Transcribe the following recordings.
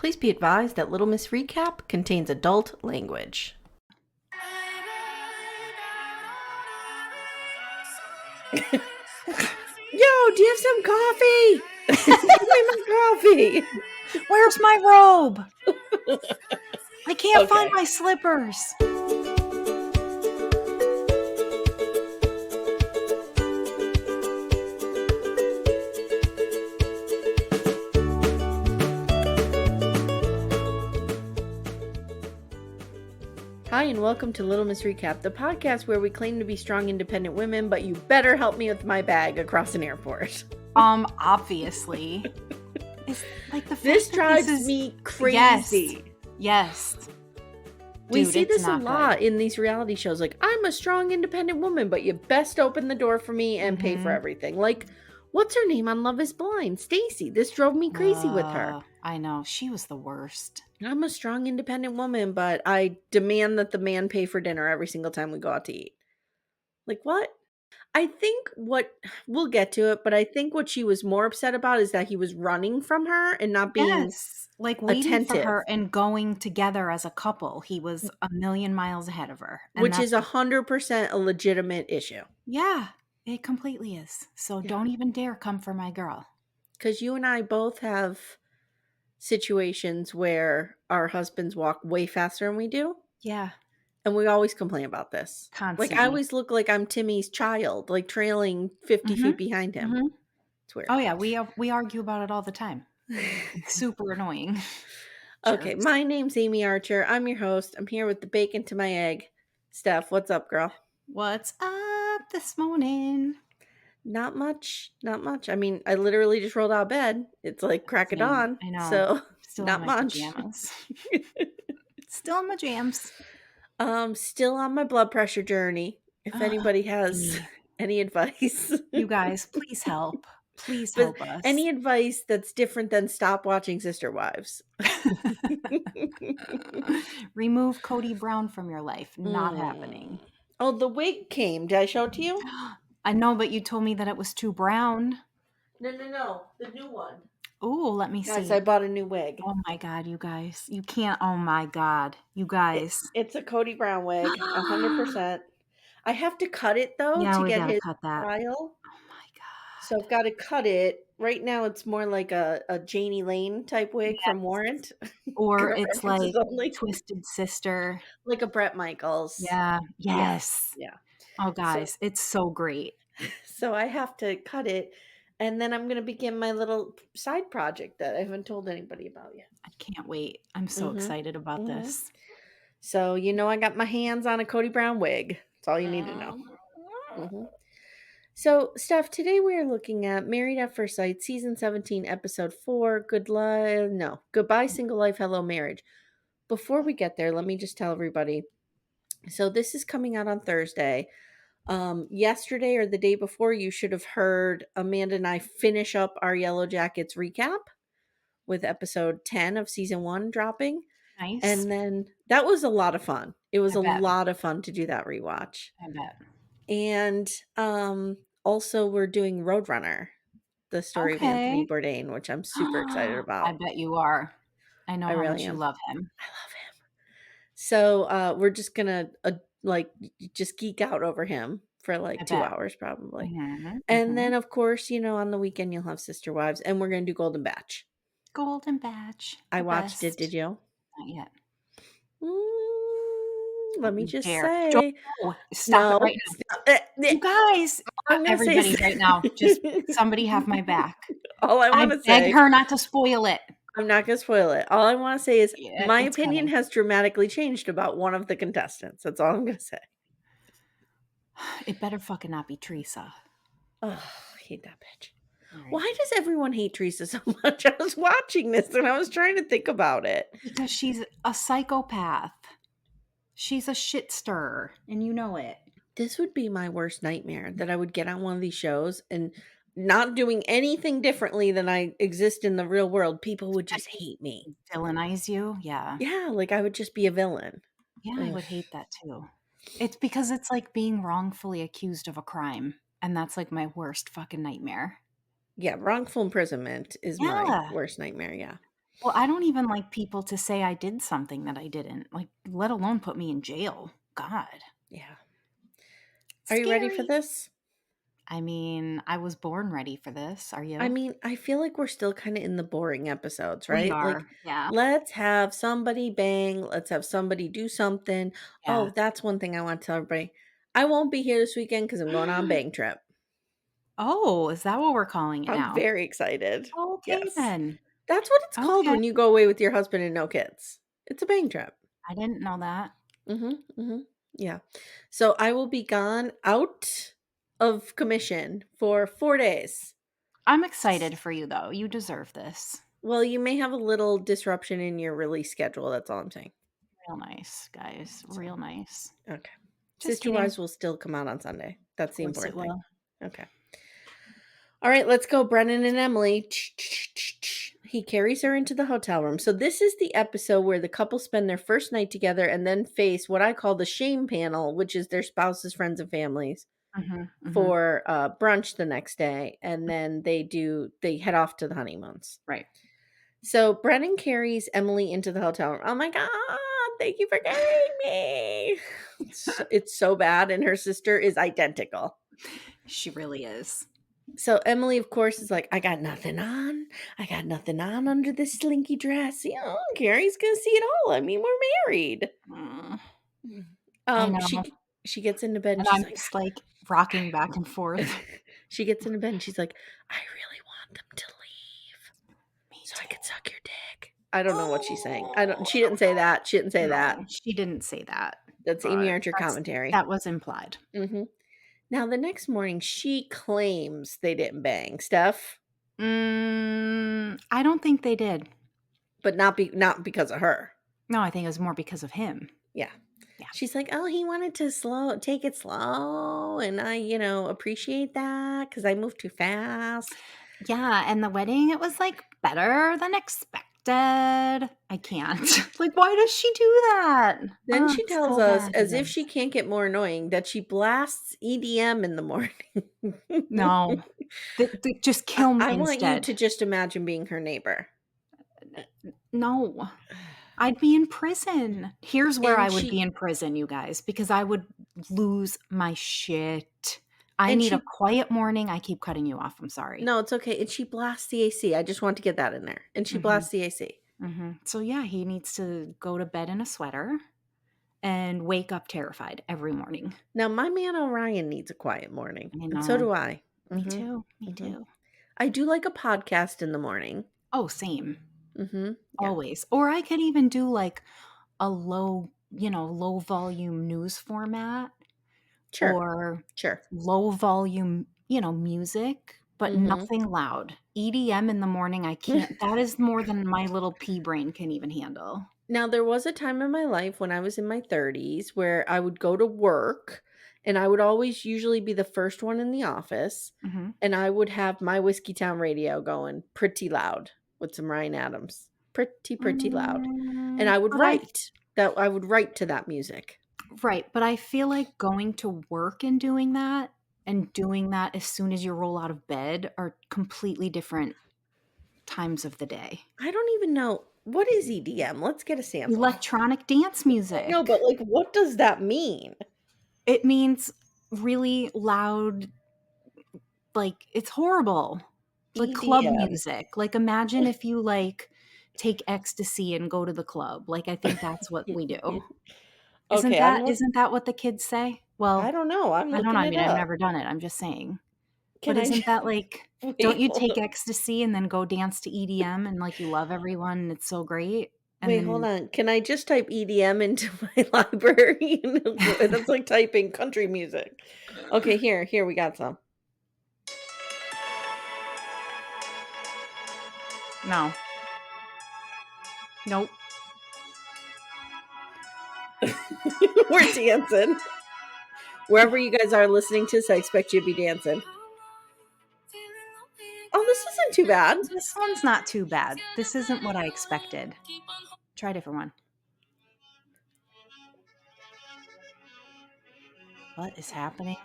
Please be advised that Little Miss Recap contains adult language. Yo, do you have some coffee? Give me my coffee. Where's my robe? I can't find my slippers. Hi, and welcome to Little Miss Recap, the podcast where we claim to be strong, independent women, but you better help me with my bag across an airport. Obviously. It's like this drives me crazy. Yes. We see this a lot in these reality shows. Like, I'm a strong, independent woman, but you best open the door for me and pay for everything. Like, what's her name on Love is Blind? Stacy. This drove me crazy with her. I know. She was the worst. I'm a strong, independent woman, but I demand that the man pay for dinner every single time we go out to eat. Like, what? I think we'll get to it, but I think what she was more upset about is that he was running from her and not being like waiting attentive for her and going together as a couple. He was a million miles ahead of her. Which is 100% a legitimate issue. Yeah, it completely is. So don't even dare come for my girl. Because you and I both have situations where our husbands walk way faster than we do. Yeah. And we always complain about this. Constantly. Like, I always look like I'm Timmy's child, like trailing 50 feet behind him. It's weird. Oh, yeah. We argue about it all the time. It's super annoying. Okay, my name's Amy Archer. I'm your host. I'm here with the bacon to my egg. Steph, what's up, girl? What's up this morning? Not much. I mean, I literally just rolled out of bed. It's like crack of dawn. I know. So, still not in my much. Pajamas. Still in my jams. Still on my blood pressure journey. If anybody has any advice. You guys, please help. Please help us. Any advice that's different than stop watching Sister Wives. Remove Cody Brown from your life. Not happening. Oh, the wig came. Did I show it to you? I know, but you told me that it was too brown. No. The new one. Oh, let me see. Guys, I bought a new wig. Oh my God, you guys. You can't. Oh my God, you guys. It's a Cody Brown wig, 100%. I have to cut it, though, to get his cut that. style. Oh my God. So I've got to cut it. Right now, it's more like a Janie Lane type wig from Warrant. Or it's like Twisted Sister. Like a Bret Michaels. Yeah. Yes. Yeah. Oh, guys, it's so great. So I have to cut it. And then I'm going to begin my little side project that I haven't told anybody about yet. I can't wait. I'm so excited about this. So, I got my hands on a Cody Brown wig. That's all you need to know. So, Steph, today we are looking at Married at First Sight, Season 17, Episode 4, Goodbye Single Life, Hello Marriage. Before we get there, let me just tell everybody. So, this is coming out on Thursday. Yesterday or the day before, you should have heard Amanda and I finish up our Yellow Jackets recap with episode 10 of season 1 dropping. Nice. And then that was a lot of fun. It was a lot of fun to do that rewatch. I bet. And also we're doing Roadrunner, the story of Anthony Bourdain, which I'm super excited about. I bet you are. I know how much you love him. I love him. So we're just gonna just geek out over him for like 2 hours probably. And then of course, on the weekend you'll have Sister Wives, and we're gonna do Golden Batch. Golden Batch. I watched it. Did you? Not yet. Let me just say. Stop it right now. You guys, everybody right now, just somebody have my back. All I want to say. I beg her not to spoil it. I'm not going to spoil it. All I want to say is my opinion has dramatically changed about one of the contestants. That's all I'm going to say. It better fucking not be Teresa. Oh, I hate that bitch. Right. Why does everyone hate Teresa so much? I was watching this and I was trying to think about it. Because she's a psychopath. She's a shit stirrer, and you know it. This would be my worst nightmare, that I would get on one of these shows and not doing anything differently than I exist in the real world. People would just hate me. Villainize you? Yeah. Yeah, like I would just be a villain. Yeah, I would hate that too. It's because it's like being wrongfully accused of a crime, and that's like my worst fucking nightmare. Yeah, wrongful imprisonment is my worst nightmare, yeah. Well, I don't even like people to say I did something that I didn't, like, let alone put me in jail. God. Yeah. Are you ready for Scary. this? I mean, I was born ready for this. Are I you? mean, I feel like we're still kinda in the boring episodes, We right? Like, are. Yeah. let's have somebody bang, let's have somebody do something. Oh, Yeah. that's one thing I want to tell everybody. I won't be here this weekend because 'cause I'm going on a bang trip. Oh, is that what we're calling it I'm now? very excited. Okay, Yes. then. That's what it's called Okay. when you go away with your husband and no kids. It's a bang trip. I didn't know that. Mhm, mhm. Yeah. So, I will be gone out of commission for 4 days. I'm excited for you, though. You deserve this. Well, you may have a little disruption in your release schedule, that's all I'm saying. Real nice, guys. So, Real nice. okay. Just Sister kidding. Wives will still come out on Sunday. That's Of the course it important thing. will. Okay. All right, let's go. Brennan and Emily. He carries her into the hotel room. So, this is the episode where the couple spend their first night together and then face what I call the shame panel, which is their spouses, friends, and families Mhm, mhm. for brunch the next day. And then they head off to the honeymoons. Right. So, Brennan carries Emily into the hotel room. Oh my God, thank you for carrying me. It's so bad. And her sister is identical. She really is. So Emily, of course, is like, I got nothing on. I got nothing on under this slinky dress. You know, Carrie's gonna see it all. I mean, we're married. Mm, Mm. I Um, know, she she gets into bed and and she's I'm like, just, like, rocking back and forth. she gets into bed and she's like, I really want them to leave Me so I too. could suck your dick. I don't know what she's saying. I don't. Oh, She didn't say that. She didn't say that. no, she didn't say that, That's Amy but Archer commentary. that was implied. Hmm. Now the next morning, she claims they didn't bang, Steph, I don't think they did. but not because of her. No, I think it was more because of him. Yeah. Yeah. She's like, "Oh, he wanted to take it slow, and I, appreciate that because I moved too fast." Yeah, and the wedding, it was, like, better than expected. I can't. Like, why does she do that? Then Oh, she it's tells so us, bad, you as if guys. she can't get more annoying, that she blasts EDM in the morning. No. Just I kill me I want you instead. to just imagine being her neighbor. No. I'd be in prison. Here's where I And would be she in prison, you guys, because I would lose my shit. I and need a she quiet morning. I keep cutting you off. I'm sorry. No, it's okay. And she blasts the AC. I just want to get that in there. And she Mhm, blasts the AC. mhm. So, yeah, he needs to go to bed in a sweater and wake up terrified every morning. Now, my man Orion needs a quiet morning, I and so know. do I. Me Mhm. too. Me Mhm. too. I do like a podcast in the morning. Oh, same. Mhm. Yeah. Always. Or I could even do, like, a low volume news format Sure. or Sure. low volume, music, but Mhm. nothing loud. EDM in the morning, I can't that is more than my little pea brain can even handle. Now, there was a time in my life when I was in my 30s where I would go to work, and I would always usually be the first one in the office, Mhm. and I would have my Whiskey Town radio going pretty loud with some Ryan Adams. Pretty, pretty loud. And I would But I write to that music. right, but I feel like going to work and doing that as soon as you roll out of bed are completely different times of the day. I don't even know what is EDM? Let's get a sample. Electronic dance I know, music. but, like, what does that mean? It means really loud, like, it's horrible. Like club EDM. music. Like, imagine if you, like, take ecstasy and go to the club. Like, I think that's what we do. Isn't Okay, that isn't that what the kids say? I Well, don't know, I'm I don't know, looking I it mean, I've up. never done it, I'm just saying. Can But I isn't that like don't wait, you hold take on. ecstasy and then go dance to EDM and, like, you love everyone and it's so great? And Wait, hold then on. Can I just type EDM into my library? That's like typing country music. Okay, here we got some. no. Nope. We're dancing. Wherever you guys are listening to this, I expect you to be dancing. Oh, this isn't too bad. This one's not too bad. This isn't what I expected. Try a different one. What is happening?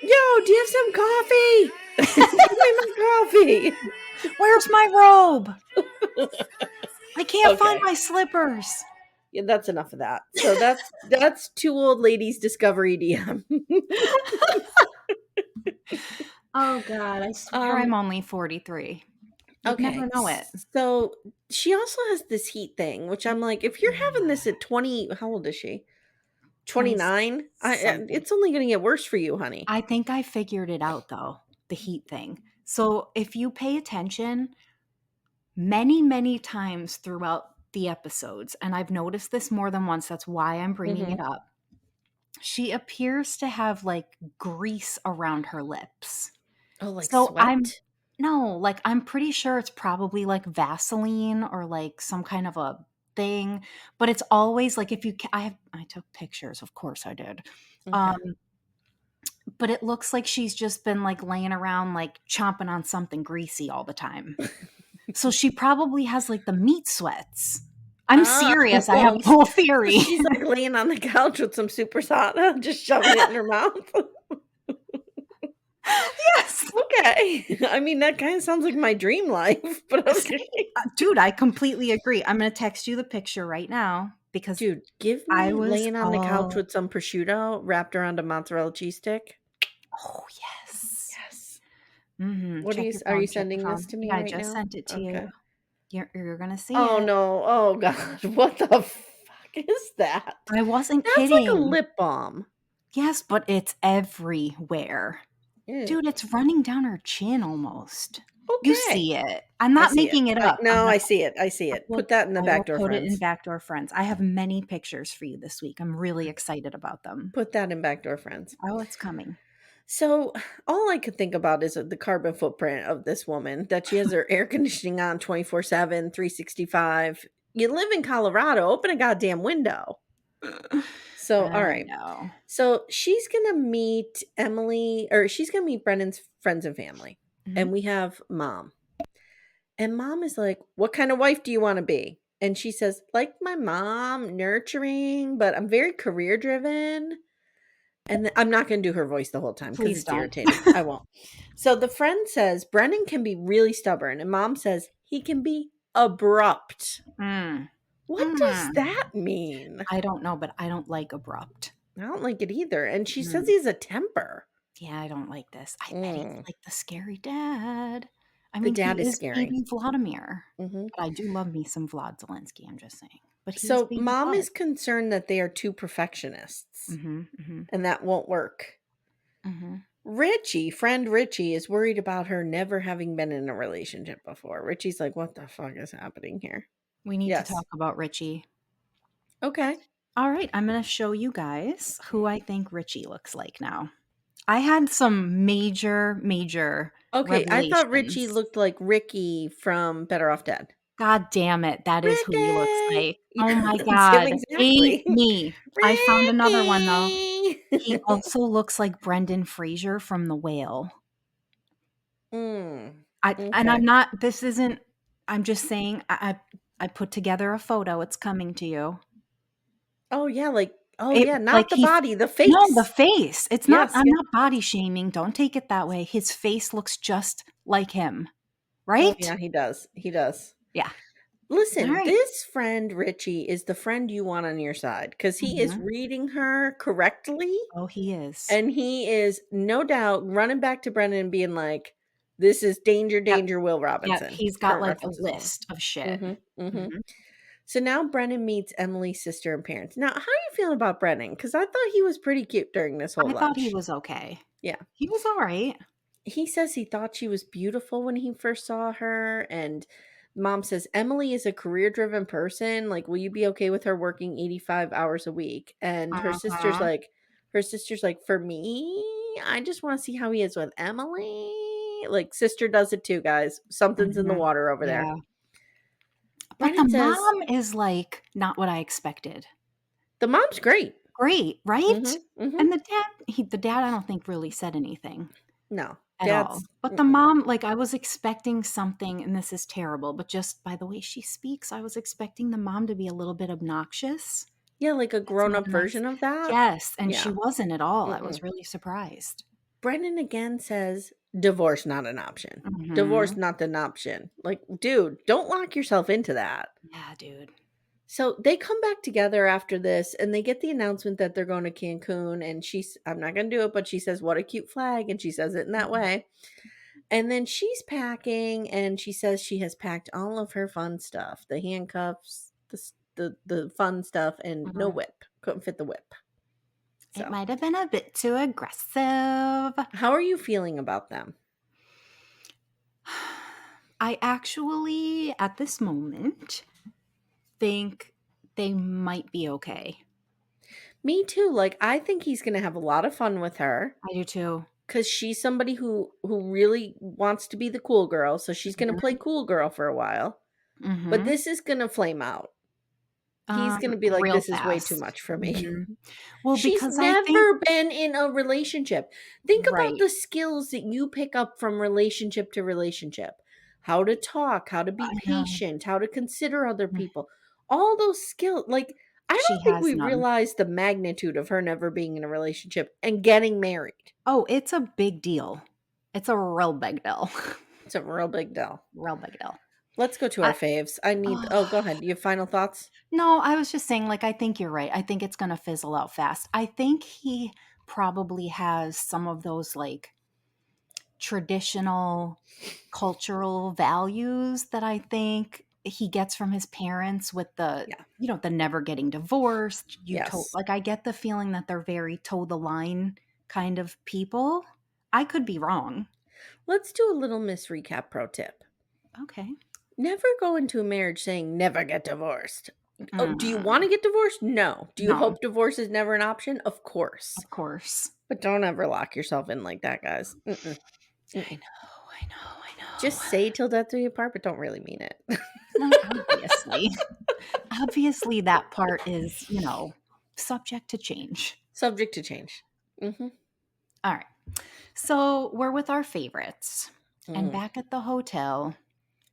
Yo, do you have some coffee? Give me my coffee. Where's my robe? I can't find Okay. my slippers. Yeah, that's enough of that. So that's two old ladies discovery DM. Oh God, I swear um I'm only 43. You'd never okay. know it. So she also has this heat thing, which I'm like, if you're having Yeah. this at 20, how old is she? 20 29? something. It's only going to get worse for you, honey. I think I figured it out though, the heat thing. So if you pay attention, many, many times throughout the episodes, and I've noticed this more than once, that's why I'm bringing it Mhm. up. She appears to have like grease around her lips. Oh, like So I'm sweat? no, like I'm pretty sure it's probably like Vaseline or like some kind of a thing, but it's always like if you I took pictures, of course I did. Okay. Um but it looks like she's just been like laying around like chomping on something greasy all the time. So she probably has like the meat sweats. I'm Oh, serious. I have a whole so theory. she's like laying on the couch with some super sauna, just shoving it in her mouth. Yes. Okay. I mean, that kind of sounds like my dream life, but okay. Dude, I completely agree. I'm going to text you the picture right now because Dude, give I me was laying on the couch with some prosciutto wrapped around a mozzarella cheese stick. oh, yes. Yes. Mhm. Check your Are you phone, check your sending this phone. to me Yeah, I right just now? sent it to you. Okay. You're gonna see Oh it. no. Oh god. What the fuck is that? I wasn't That's like a kidding. lip balm. Yes, but it's everywhere. Ew. Dude, it's running down her chin almost. You Okay. see it. I'm I not see it. making it up. I see it. I see it. Put that in the I will backdoor put it in friends. Backdoor Friends. I have many pictures for you this week. I'm really excited about them. Put that in backdoor friends. Oh, it's coming. So, all I could think about is the carbon footprint of this woman that she has her air conditioning on 24/7, 365. You live in Colorado, open a goddamn window. So, all I right. know. So, she's going to meet Emily, or she's going to meet Brennan's friends and family. Mhm. And we have mom. And mom is like, "What kind of wife do you want to be?" And she says, "Like my mom, nurturing, but I'm very career driven." And I'm not gonna do her voice the whole time because Please it's don't. irritating. I won't. So the friend says, "Brennan can be really stubborn," and mom says, "He can be abrupt." Mm. What does Mm. that mean? I don't know, but I don't like abrupt. I don't like it either. And she says Mm. he has a temper. Yeah, I don't like this. I bet he's Mm. like the scary dad. I The mean, dad he is is scary. baby Vladimir, Mhm. but I do love me some Vlad Zelensky, I'm just saying. But he is So baby mom Vlad. is concerned that they are two perfectionists, Mhm, mhm, and that won't work. mhm. Friend Richie, is worried about her never having been in a relationship before. Richie's like, "What the fuck is happening here?" We need to Yes. talk about Richie. Okay. All right, I'm gonna show you guys who I think Richie looks like now. I had some major Okay, I thought Richie revelations. looked like Ricky from Better Off Dead. God damn it, that is who he looks Ricky! like. Oh Yeah, my that's him god, exactly. me. I found another one though. Ricky! He also looks like Brendan Fraser from The Whale. Mm, And I'm okay. not this isn't I'm just saying I put together a photo, it's coming to you. Oh, yeah, oh, It yeah, like not the he body, the no, the face. face. It's not Yes, I'm yes. not body shaming, don't take it that way. His face looks just like him, Oh, right? yeah, he does. He does. Yeah. Listen, Alright. this friend, Richie, is the friend you want on your side because he is Mhm. reading her correctly. Oh, he is. And he is no doubt running back to Brendan and being like, "This is danger, Yep, danger, Will yep, Robinson." he's got, Current like, a references only. list of shit. Mhm, mhm. Mhm. So now Brennan meets Emily's sister and parents. Now, how are you feeling about Brennan? Because I thought he was pretty cute during this whole I thought he lunch. was okay. Yeah. He was alright. He says he thought she was beautiful when he first saw her, and mom says, "Emily is a career-driven person, like, will you be okay with her working 85 hours a week?" And Uh-huh. her sister's like, "For me, I just wanna see how he is with Emily." Like, sister does it too, guys. Something's in the Mhm. water over there. Yeah. But the Brennan says, mom is, like, not what I expected. "The mom's great." Great, right? Mhm, mhm. And the dad I don't think really said anything No, at all. dad's But the mm-mm. mom, like, I was expecting something, and this is terrible, but just by the way she speaks, I was expecting the mom to be a little bit obnoxious. Yeah, like a That's more grown-up than I version of that? yes, and she Yeah. wasn't at all. I Mm-mm. was really surprised. Brennan again says, "Divorce not an option. Divorce Mhm. not an option." Like, dude, don't lock yourself into that. Yeah, dude. So they come back together after this and they get the announcement that they're going to Cancun. And I'm not going to do it, but she says, "What a cute flag." And she says it in that Mhm. way. And then she's packing and she says she has packed all of her fun stuff, the handcuffs, the fun stuff, and no Mhm. whip. Couldn't fit the whip. It So, might have been a bit too aggressive. how are you feeling about them? I actually, at this moment, think they might be okay. Me too. Like, I think he's going to have a lot of fun with her I do too. cuz she's somebody who really wants to be the cool girl, so she's going to play cool girl for a while. But Mhm. this is going to flame out. He's going to be like, Real "This is way too fast. much for me." Mhm. Well, She's because I think never been in a relationship. Think about right. the skills that you pick up from relationship to relationship. How to talk, how to be I know. patient, how to consider other people. All those skills, like, I She don't think has we none. realize the magnitude of her never being in a relationship and getting married. Oh, it's a big deal. It's a real big deal. It's a real big deal. Real big deal. Let's go to our I faves. I need oh, Oh, go ahead. You have final thoughts? no, I was just saying, like, I think you're right. I think it's gonna fizzle out fast. I think he probably has some of those, like, traditional cultural values that I think he gets from his parents with Yeah. the never getting divorced. Yes. Like, I get the feeling that they're very toe the line kind of people. I could be wrong. Let's do a little Miss Recap pro tip. Okay. Never go into a marriage saying never get divorced. Oh, do you want to Mm, get divorced? No. Do you no, hope divorce is never an option? Of course. of course. But don't ever lock yourself in like that, guys. I Mm-mm. know, I know, I know. Just say till death do you part, but don't really mean it. Well, obviously. Obviously, that part is, subject to change. Subject to change. Hmm. Alright. So, we're with our favorites, and Mm. back at the hotel,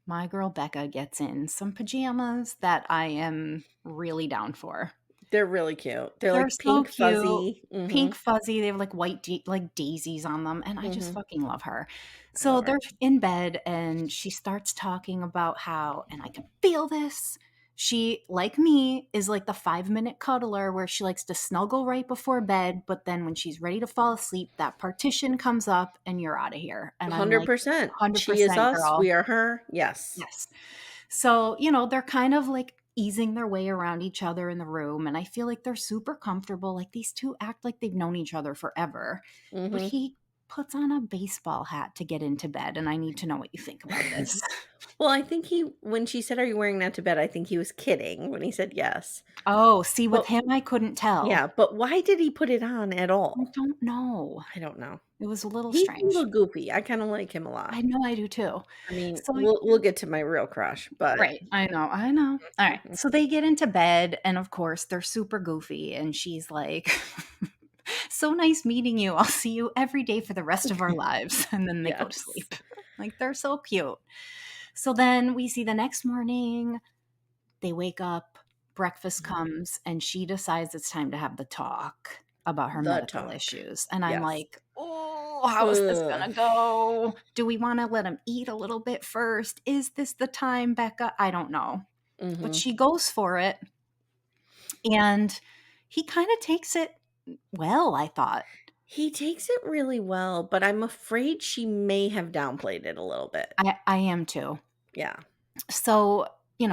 my girl Becca gets in some pajamas that I am really down for. They're really cute. They're They're like so pink cute. fuzzy. Hmm. Pink fuzzy, they have, like, white like, daisies on them, and I just Hmm. fucking love her. I So, love her. they're in bed, and she starts talking about how and I can feel this, she, like me, is like the five-minute cuddler where she likes to snuggle right before bed, but then when she's ready to fall asleep, that partition comes up, and you're out of here, and I'm like, 100%. She is 100% us. girl. We are her. Yes. Yes. So, they're kind of like easing their way around each other in the room. And I feel like they're super comfortable. Like these two act like they've known each other forever. But Hmm. he puts on a baseball hat to get into bed. And I need to know what you think about this. Well, I think when she said, "Are you wearing that to bed?" I think he was kidding when he said yes. Oh, see, with But him, I couldn't tell. yeah, but why did he put it on at I all? don't know. I don't know. It was a little He's a strange. little goofy. I kinda like him a lot. I know I do too. I mean, So, we'll get to my real crush, but right. I know. I know. All right. mhm, So they get into bed, and of course, they're super goofy. And she's like, so nice meeting you. I'll see you every day for the rest of our lives. And then they go to yes. sleep. Like, they're so cute. So then we see the next morning, they wake up, breakfast comes, and she decides it's time to have the talk about her The medical talk. issues. And I'm Yes. like, oh, how is this Ugh. going to go? Do we want to let him eat a little bit first? Is this the time, Becca? I don't know. But Mhm. she goes for it. And he kind of takes it well, I thought. He takes it really well, but I'm afraid she may have downplayed it a little bit. I am too. Yeah. So,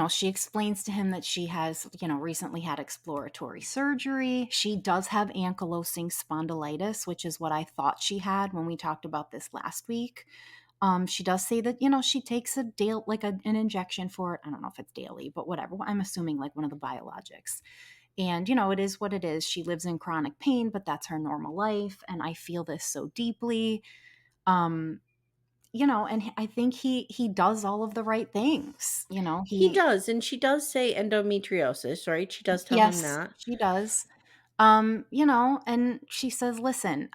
she explains to him that she has, recently had exploratory surgery. She does have ankylosing spondylitis, which is what I thought she had when we talked about this last week. She does say that, she takes a daily, like an injection for it. I don't know if it's daily, but whatever. I'm assuming like one of the biologics. And, it is what it is. She lives in chronic pain, but that's her normal life. And I feel this so deeply. Um, and I think he does all of the right things. He does, and she does say endometriosis, right? She does tell him Yes, that. she does. And she says, "Listen,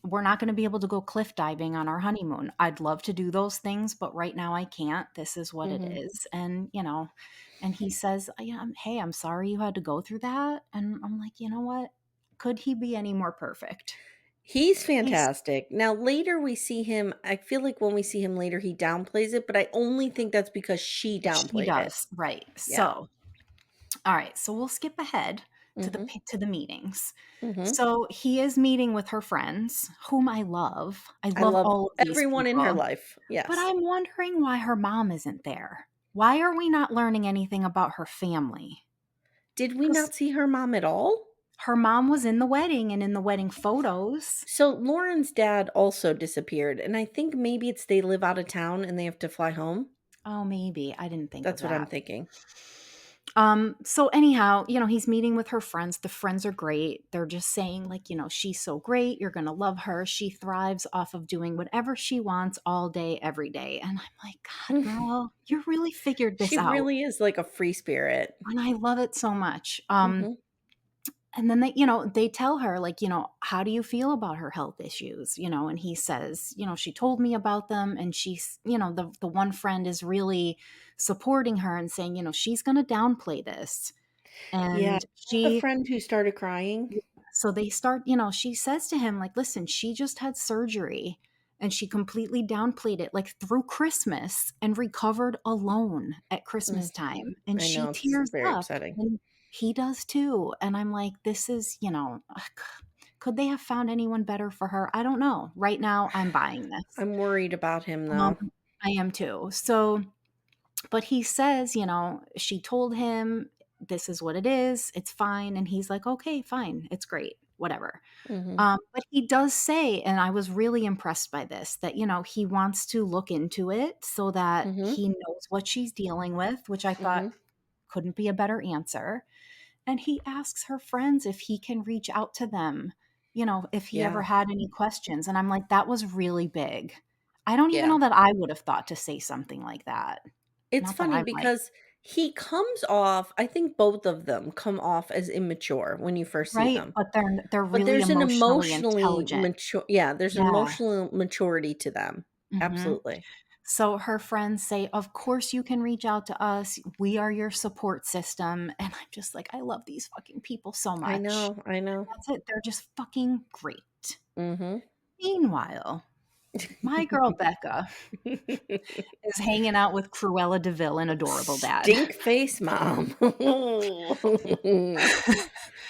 we're not going to be able to go cliff diving on our honeymoon. I'd love to do those things, but right now I can't. This is what it Mhm. is." And he says, "Yeah, hey, I'm sorry you had to go through that." And I'm like, you know what? Could he be any more perfect? He's He's fantastic. Now later we see him I feel like when we see him later, he downplays it, but I only think that's because she She downplayed it. does, right. Yeah. So, all right, so we'll skip ahead Mhm. to the meetings. Mhm. So, he is meeting with her friends, whom I love. I I love love all of these everyone in her people, life. but Yes. I'm wondering why her mom isn't there. Why are we not learning anything about her family? Did we Because not see her mom at all? her mom was in the wedding and in the wedding photos. So Lauren's dad also disappeared, and I think maybe it's they live out of town and they have to fly home. Oh, maybe. I didn't think of That's what I'm that. thinking. So anyhow, he's meeting with her friends. The friends are great. They're just saying, like, she's so great. You're gonna love her. She thrives off of doing whatever she wants all day, every day. And I'm like, God, girl, you really figured this She out. really is like a free spirit. And I love it so much. Mhm. And then they tell her, like, how do you feel about her health issues? And he says, she told me about them, and she's, the one friend is really supporting her and saying, she's gonna downplay this. Yeah. And The she friend who started crying. so they start, she says to him, like, listen, she just had surgery and she completely downplayed it, like, through Christmas, and recovered alone at Christmas Mm, time. And I she know, it's tears very up, upsetting. and he does too. And I'm like, this is, could they have found anyone better for her? I don't know. Right now, I'm buying this. I'm worried about him, though. Um, I am too. So, but he says, she told him this is what it is. It's fine. And he's like, okay, fine. It's great. Whatever. Mhm. But he does say, and I was really impressed by this, that, he wants to look into it so that Mhm. he knows what she's dealing with, which I thought Mhm. couldn't be a better answer. And he asks her friends if he can reach out to them, if he ever Yeah. had any questions. And I'm like, that was really big. I don't even Yeah. know that I would have thought to say something like that. It's Not that funny I'm like, because he comes off I think both of them come off as immature when you first see right, them. but they're But really there's an emotionally emotionally intelligent. mature yeah, there's an Yeah. emotional maturity to them. Mhm. Absolutely. So her friends say, "Of course you can reach out to us. We are your support system." And I'm just like, I love these fucking people so I much. know, I know. That's it. They're just fucking great. Mhm. Meanwhile, my girl Becca is hanging out with Cruella DeVille and Adorable Dad. Stink face mom.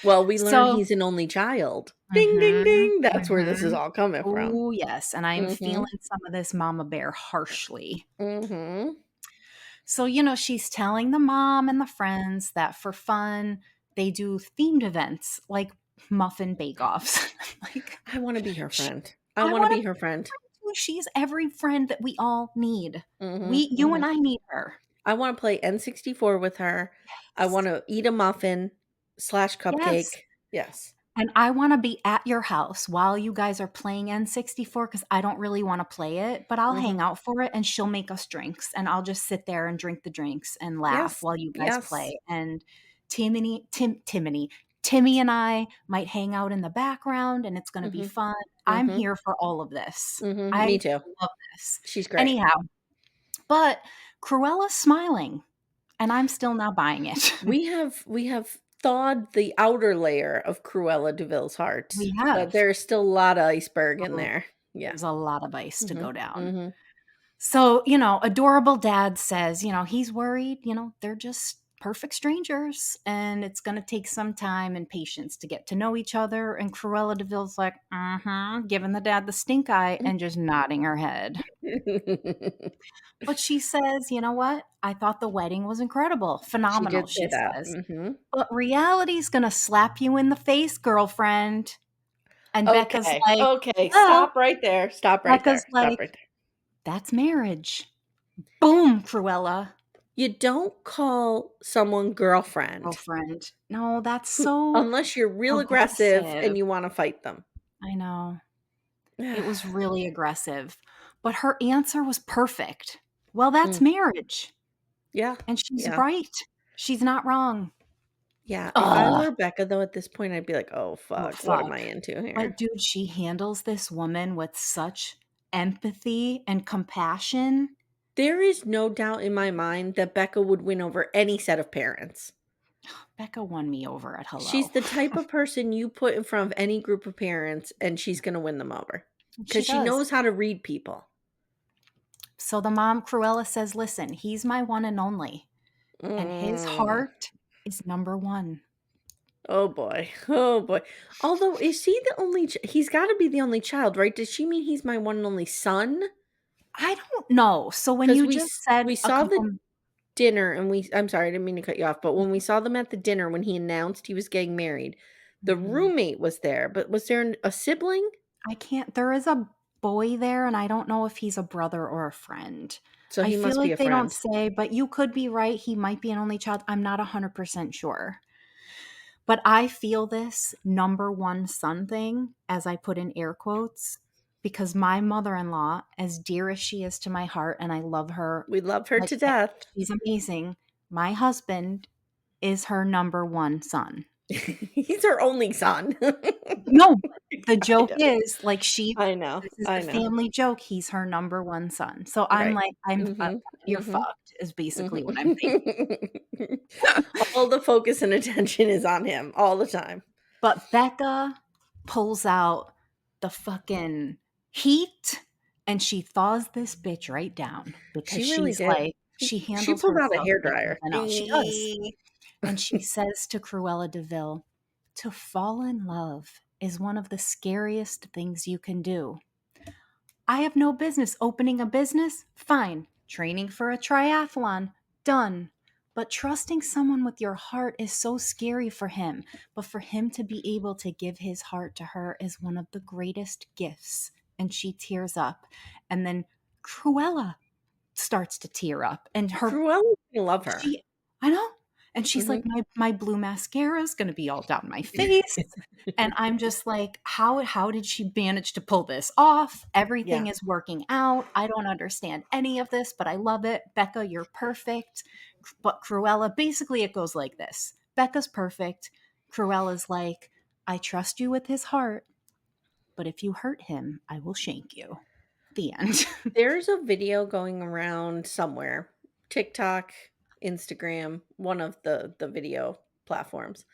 Well, we learn So, he's an only child. Ding, ding, mhm, ding. That's where this is mhm. all coming from. Oh, yes, and I'm feeling Mhm. some of this mama bear harshly. Mhm. So, she's telling the mom and the friends that for fun, they do themed events like muffin bake-offs. Like, I wanna be her sh friend. I I wanna wanna be be her friend. friends with. She's every friend that we all need. Mhm, You and mhm. I need her. I wanna play N64 with her. I Yes. wanna eat a muffin slash Yes. cupcake. Yes. And I wanna be at your house while you guys are playing N64 because I don't really wanna play it, but I'll Mhm. hang out for it, and she'll make us drinks, and I'll just sit there and drink the drinks and laugh Yes. while you guys Yes. play. And Timmy and I might hang out in the background, and it's gonna be Mhm. fun. I'm Mhm. here for all of this. Mhm. I Me too. love this. She's great. Anyhow, but Cruella's smiling, and I'm still not buying it. We have thawed the outer layer of Cruella de Vil's heart, We but have. there's still a lot of iceberg in Oh, there. Yeah. there's a lot of ice to Mhm. go down. Mhm. So, adorable dad says, he's worried, they're just perfect strangers and it's going to take some time and patience to get to know each other. And Cruella DeVille's like, giving the dad the stink eye and just nodding her head. But she says, you know what? I thought the wedding was incredible. She Phenomenal, did say she that. says. Mhm. But reality's going to slap you in the face, girlfriend. And Becca's Okay. like, Okay. well, Stop right there. Stop right Becca's there. Stop like, right there. that's marriage. Boom, Cruella. You don't call someone girlfriend Girlfriend. No, that's so unless you're real aggressive aggressive. and you wanna fight them. I know. It was really aggressive, but her answer was perfect. Well, that's Mm. marriage, Yeah. and she's Yeah. right. She's not wrong. Yeah. If I Ugh. were Becca, though, at this point, I'd be like, "Oh, Oh, fuck. What am fuck. I into But here?" dude, she handles this woman with such empathy and compassion. There is no doubt in my mind that Becca would win over any set of parents. Becca won me over at She's hello. the type of person you put in front of any group of parents, and she's gonna win them over She because she does. knows how to read people. So the mom, Cruella, says, listen, he's my one and only, and his Mm. heart is number one. Oh boy. Oh boy. Although, is he the only he's gotta be the only child, right? Does she mean he's my one and only son? I don't know. So when Because you just said we a saw the couple, dinner and I'm sorry, I didn't mean to cut you off, but when we saw them at the dinner when he announced he was getting married, the mhm. roommate was there, but was there a sibling? I can't, there is a boy there, and I don't know if he's a brother or a friend. So I he feel must be like a they don't friend. say, but you could be right. He might be an only child. I'm not 100% sure. But I feel this number one son thing, as I put in air quotes, because my mother in law, as dear as she is to my heart, and I love her We love her like to death. she's amazing, my husband is her number one son. He's her only son. No, the I joke know. is, like, she I know. this is I the know. family joke, he's her number one son. So I'm Right. like, Mhm. "You're Mhm. fucked," is basically what I'm thinking. Mhm. All the focus and attention is on him all the time. But Becca pulls out the fucking heat, and she thaws this bitch right down because She really she's did. like, she She handles pulled out a herself like hairdryer. nothing else. She does. And she says to Cruella de Vil, "To fall in love is one of the scariest things you can do. I have no business opening a business? Fine. Training for a triathlon? Done. But trusting someone with your heart is so scary for him. But for him to be able to give his heart to her is one of the greatest gifts." And she tears up. And then Cruella starts to tear up. And her Cruella, I love her. she I know. And she's like, Mhm. my blue mascara is gonna be all down my face. And I'm just like, how did she manage to pull this off? Everything Yeah. is working out. I don't understand any of this, but I love it. Becca, you're perfect. But Cruella, basically it goes like this. Becca's perfect. Cruella's like, I trust you with his heart, but if you hurt him, I will shank you. The end. There's a video going around somewhere, TikTok, Instagram, one of the video platforms,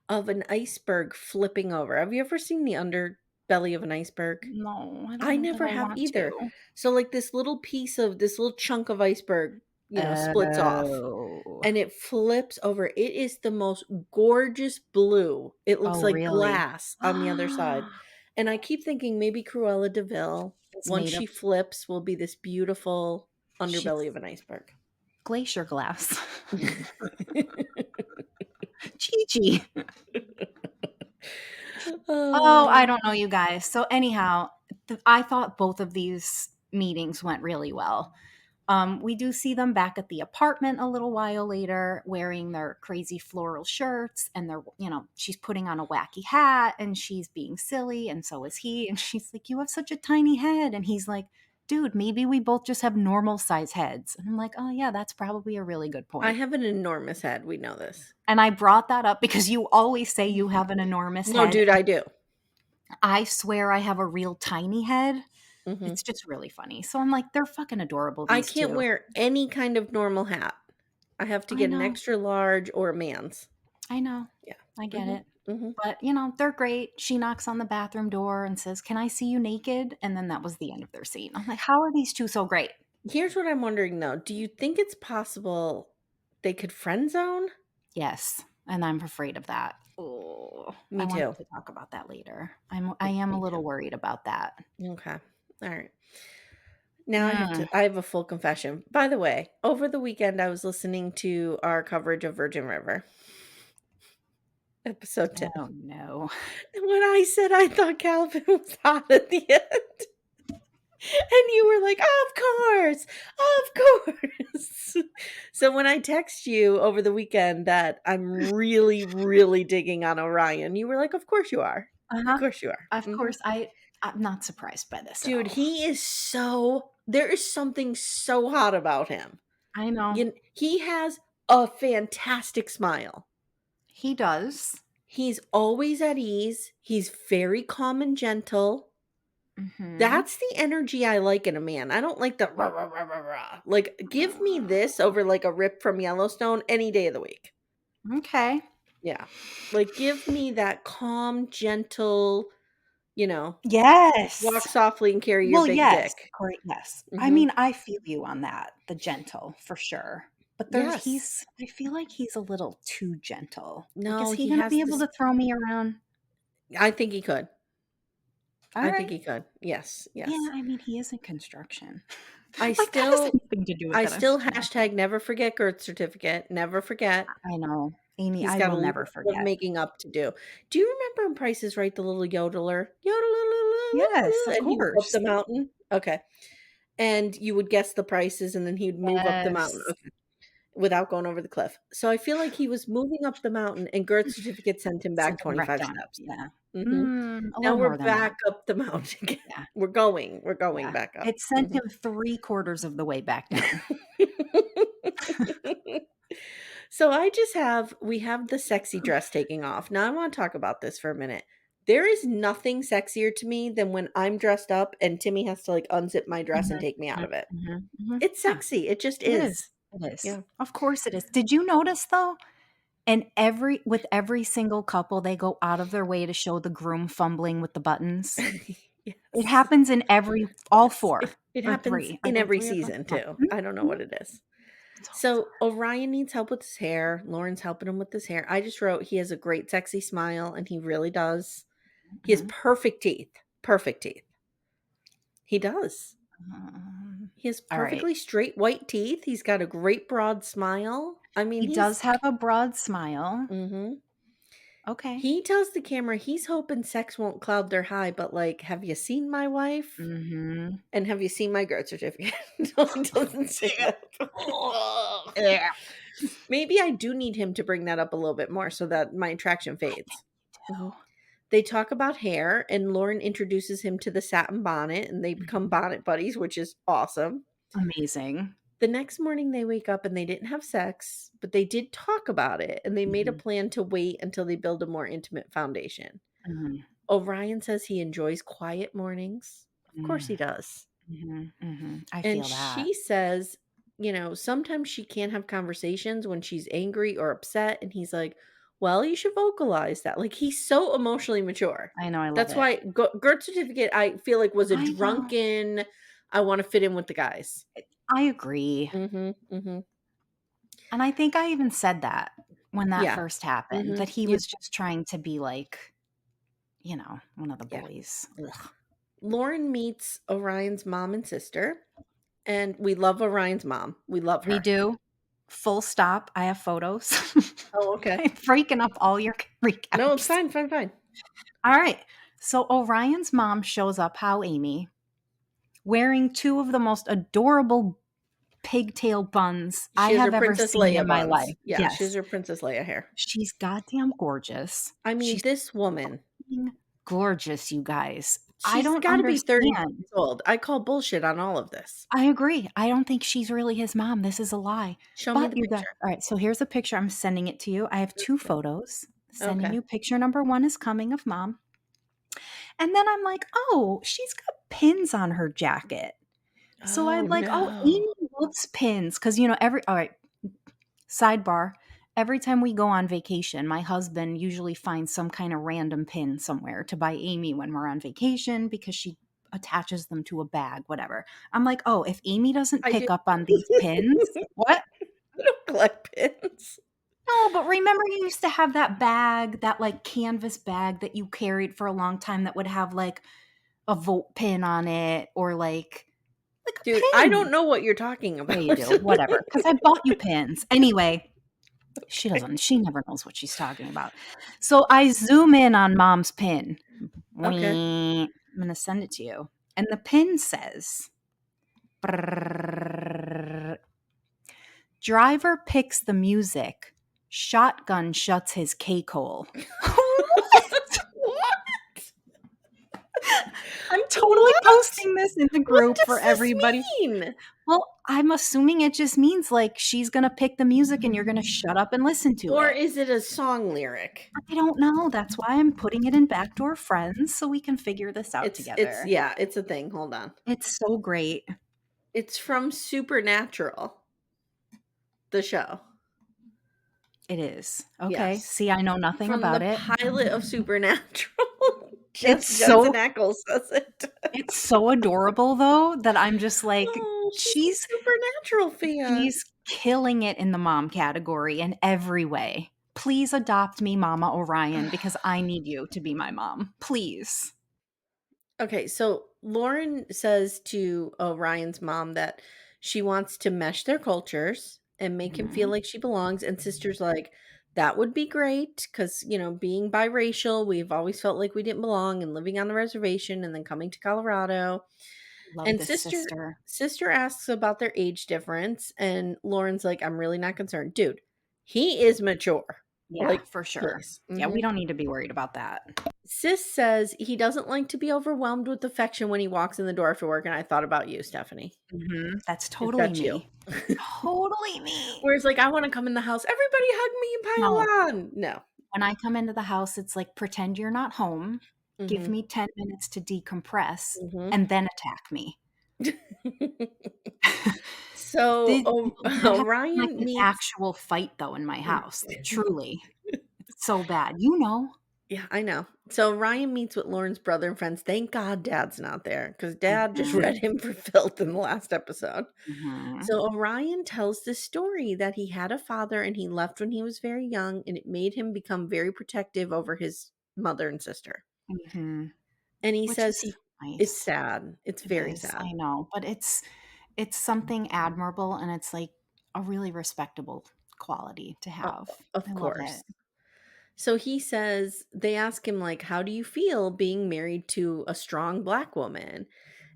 of an iceberg flipping over. Have you ever seen the underbelly of an iceberg? No, I don't I know that never I have want either. to. So, like, this little chunk of iceberg, splits off Oh. and it flips over. It is the most gorgeous blue. It looks Oh, like really? glass on the other side. And I keep thinking maybe Cruella de Vil, It's once made of she flips, will be this beautiful underbelly she's of an iceberg. glacier glass. Chi-Chi. Oh, I Oh, don't know, you guys. So anyhow, I thought both of these meetings went really well. We do see them back at the apartment a little while later wearing their crazy floral shirts, and she's putting on a wacky hat and she's being silly, and so is he. And she's like, "You have such a tiny head." And he's like, "Dude, maybe we both just have normal size heads." And I'm like, "Oh, yeah, that's probably a really good I point." have an enormous head. We know this. And I brought that up because you always say you have an enormous No, head. dude, I do. I swear I have a real tiny head. Hmm. It's just really funny. So I'm like, they're fucking adorable, I these can't two. wear any kind of normal hat. I have to I get an know. extra large or a man's. I know. Yeah. I get Hmm. it. Hmm. But, they're great. She knocks on the bathroom door and says, "Can I see you naked?" And then that was the end of their scene. I'm like, how are these two so great? Here's what I'm wondering though. Do you think it's possible they could friend zone? Yes. And I'm afraid of that. Oh, I Me want too. to talk about that later. I am a Me too. little worried about that. Okay. All right. Now Mm. I have a full confession. By the way, over the weekend I was listening to our coverage of Virgin River, episode 10. Oh no. And when I said I thought Calvin was hot at the end, and you were like, "Of course. Of course." So when I text you over the weekend that I'm really really digging on Orion, you were like, "Of course you are. Of Uh-huh. course you are." Of Mhm. course, I'm not surprised by this at Dude, all. he is so there is something so hot about him. I know. He has a fantastic smile. He does. He's always at ease. He's very calm and gentle. Mhm. That's the energy I like in a man. I don't like the rah, rah, rah, rah, rah. Like, give me this over like a rip from Yellowstone any day of the week. Okay. Yeah. Like, give me that calm, gentle, you know, walk Yes. softly and carry your Well, big yes. dick. Great, yes. I Mhm. mean, I feel you on that, the gentle, for sure. But Yes. I feel like he's a little too gentle. Like, No, is he he gonna has be able this. to throw me around? I think he could. I think Alright. he could. Yes, Yeah, yes. I mean, he is in construction. I Like, that has still anything to do with I that, I'm still just kidding. hashtag never forget Gert's certificate. Never forget. I know. Amy, He's I got a will lot never of forget. making up to do. Do you remember in Price is Right, the little yodeler? Yes, Yodel, of and he'd go up course. the mountain? Okay. And you would guess the prices, and then he'd move up the mountain. Yes. Okay. Without going over the cliff. So I feel like he was moving up the mountain, and Gert's certificate sent him back Sent him right 25 down. steps. Yeah. Mhm. A Now little we're more than that. back up the mountain again. Yeah, We're going yeah. back up. It sent Mhm. him 3/4 of the way back down. So we have the sexy dress taking off. Now I wanna talk about this for a minute. There is nothing sexier to me than when I'm dressed up and Timmy has to, like, unzip my dress and Mhm, take me out mhm, of it. mhm, mhm. It's Yeah, sexy, it just it is. is. It is. Yeah. Of course it is. Did you notice though, with every single couple, they go out of their way to show the groom fumbling with the buttons? It Yes. happens in all Yes. 4 It or happens 3. Are in there every 3 of them? season Yeah. too. Mhm, I don't know mhm. what it is. It's all the So time. Orion needs help with his hair. Lauren's helping him with his hair. I just wrote he has a great sexy smile, and he really does. He has Mhm. perfect teeth. Perfect teeth. He does. He has Alright. perfectly straight white teeth. He's got a great broad smile. I mean, He does have a broad smile. mhm. Okay. He tells the camera he's hoping sex won't cloud their high, but like, have you seen my wife? Mhm. And have you seen my growth certificate? No, he doesn't say Yeah. that. Yeah. Maybe I do need him to bring that up a little bit more so that my attraction I think fades. Mhm. you They talk about hair, and Lauren introduces him to the satin bonnet, and they do. become Mhm. bonnet buddies, which is awesome. Amazing. The next morning, they wake up and they didn't have sex, but they did talk about it, and they made a Mhm. plan to wait until they build a more intimate foundation. Mhm. Orion says he enjoys quiet mornings. Of course, he Mm. does. Mhm. Mhm. I And feel that. she says, sometimes she can't have conversations when she's angry or upset. And he's like, well, you should vocalize that. Like, he's so emotionally mature. I know, I love That's it. why Gert's certificate, I feel like, was a I know. drunken, I want to fit in with the guys. I agree. Mm-hmm. Mm-hmm. And I think I even said that when that Yeah. first happened, Mm-hmm. that he You, was just trying to be like, one of the yeah. boys. Ugh. Lauren meets Orion's mom and sister. And we love Orion's mom. We love We her. do. Full stop. I have photos. Oh, okay. I'm breaking up all your No, it's recaps. fine, fine, fine. All right. So Orion's mom shows up, how Amy, wearing 2 of the most adorable pigtail buns I She has her have ever Princess seen Leia in my buns. life. Yeah, she has Yes. her Princess Leia hair. She's goddamn gorgeous. I mean, She's this woman, fucking gorgeous, you guys. I she's don't gotta be 30 understand. years old. I call bullshit on all of this. I agree. I don't think she's really his mom. This is a lie. Show me But the you got picture. all right, so here's a picture. I'm sending it to you. I have 2 Okay. photos. Sending Okay. you picture number 1 is coming of mom. And then I'm like, "Oh, she's got pins on her jacket." So Oh, I'm like, "Oh, no. Amy loves pins because every all right, sidebar, every time we go on vacation, my husband usually finds some kind of random pin somewhere to buy Amy when we're on vacation because she attaches them to a bag, whatever. I'm like, "Oh, if Amy doesn't I do. pick up on these pins." What? I don't collect pins. No, but remember you used to have that bag, that, like, canvas bag that you carried for a long time that would have, like, a vote pin on it or, like a Dude, I don't pin. know what you're talking Yeah, you about. do, whatever. Because I bought you pins. Anyway, she never knows what she's talking about. So I zoom in on mom's pin. Okay. I'm gonna send it to you. And the pin says, "Driver picks the music. Shotgun shuts his cake hole." What? What? I'm totally What? posting this in the What group for does this everybody. mean? Well, I'm assuming it just means, like, she's gonna pick the music and you're gonna shut up and listen to Or it. is it a song lyric? I don't know. That's why I'm putting it in Backdoor Friends so we can figure this out It's together. yeah, it's a thing. Hold on. It's so great. It's from Supernatural, the show. It is. Okay. Yes. See, I know nothing From about the it. pilot of Supernatural. It's Jensen so Ackles says it. it's so adorable though that I'm just like, Oh, she's a she's Supernatural fan. she's killing it in the mom category in every way. Please adopt me, Mama Orion, because I need you to be my mom. Please. Okay, so Lauren says to Ryan's mom that she wants to mesh their cultures and make him feel Mhm. like she belongs. And sister's like, that would be great because, being biracial, we've always felt like we didn't belong and living on the reservation and then coming to Colorado. Love And this sister. sister asks about their age difference. And Lauren's like, I'm really not concerned. Dude, he is mature. Yeah, Like, for sure. please. Yeah, we don't need to be worried about that. Sis says he doesn't like to be overwhelmed with affection when he walks in the door after work, and I thought about you, Stephanie. That's totally That's you. me. Totally me. Whereas, like, I wanna come in the house, "Everybody hug me and No, pile on." No. when I come into the house, it's like, pretend you're not home, give Mhm. me 10 minutes to decompress, Mhm. and then attack me. So, There has to be, like, Orion an meets actual fight, though, in my Mm. house, like, truly. It's so bad. You know. Yeah, I know. So, Ryan meets with Lauren's brother and friends. Thank God Dad's not there because Dad just Mhm, read him for filth in the last episode. mhm, So Orion tells this story that he had a father and he left when he was very young, and it made him become very protective over his mother and sister. mhm, And he which says is he it's nice. sad. It's It very is, sad. I know, but it's something admirable, and it's, like, a really respectable quality to Uh, have. I of love it. course. So he says they ask him like, "How do you feel being married to a strong black woman?"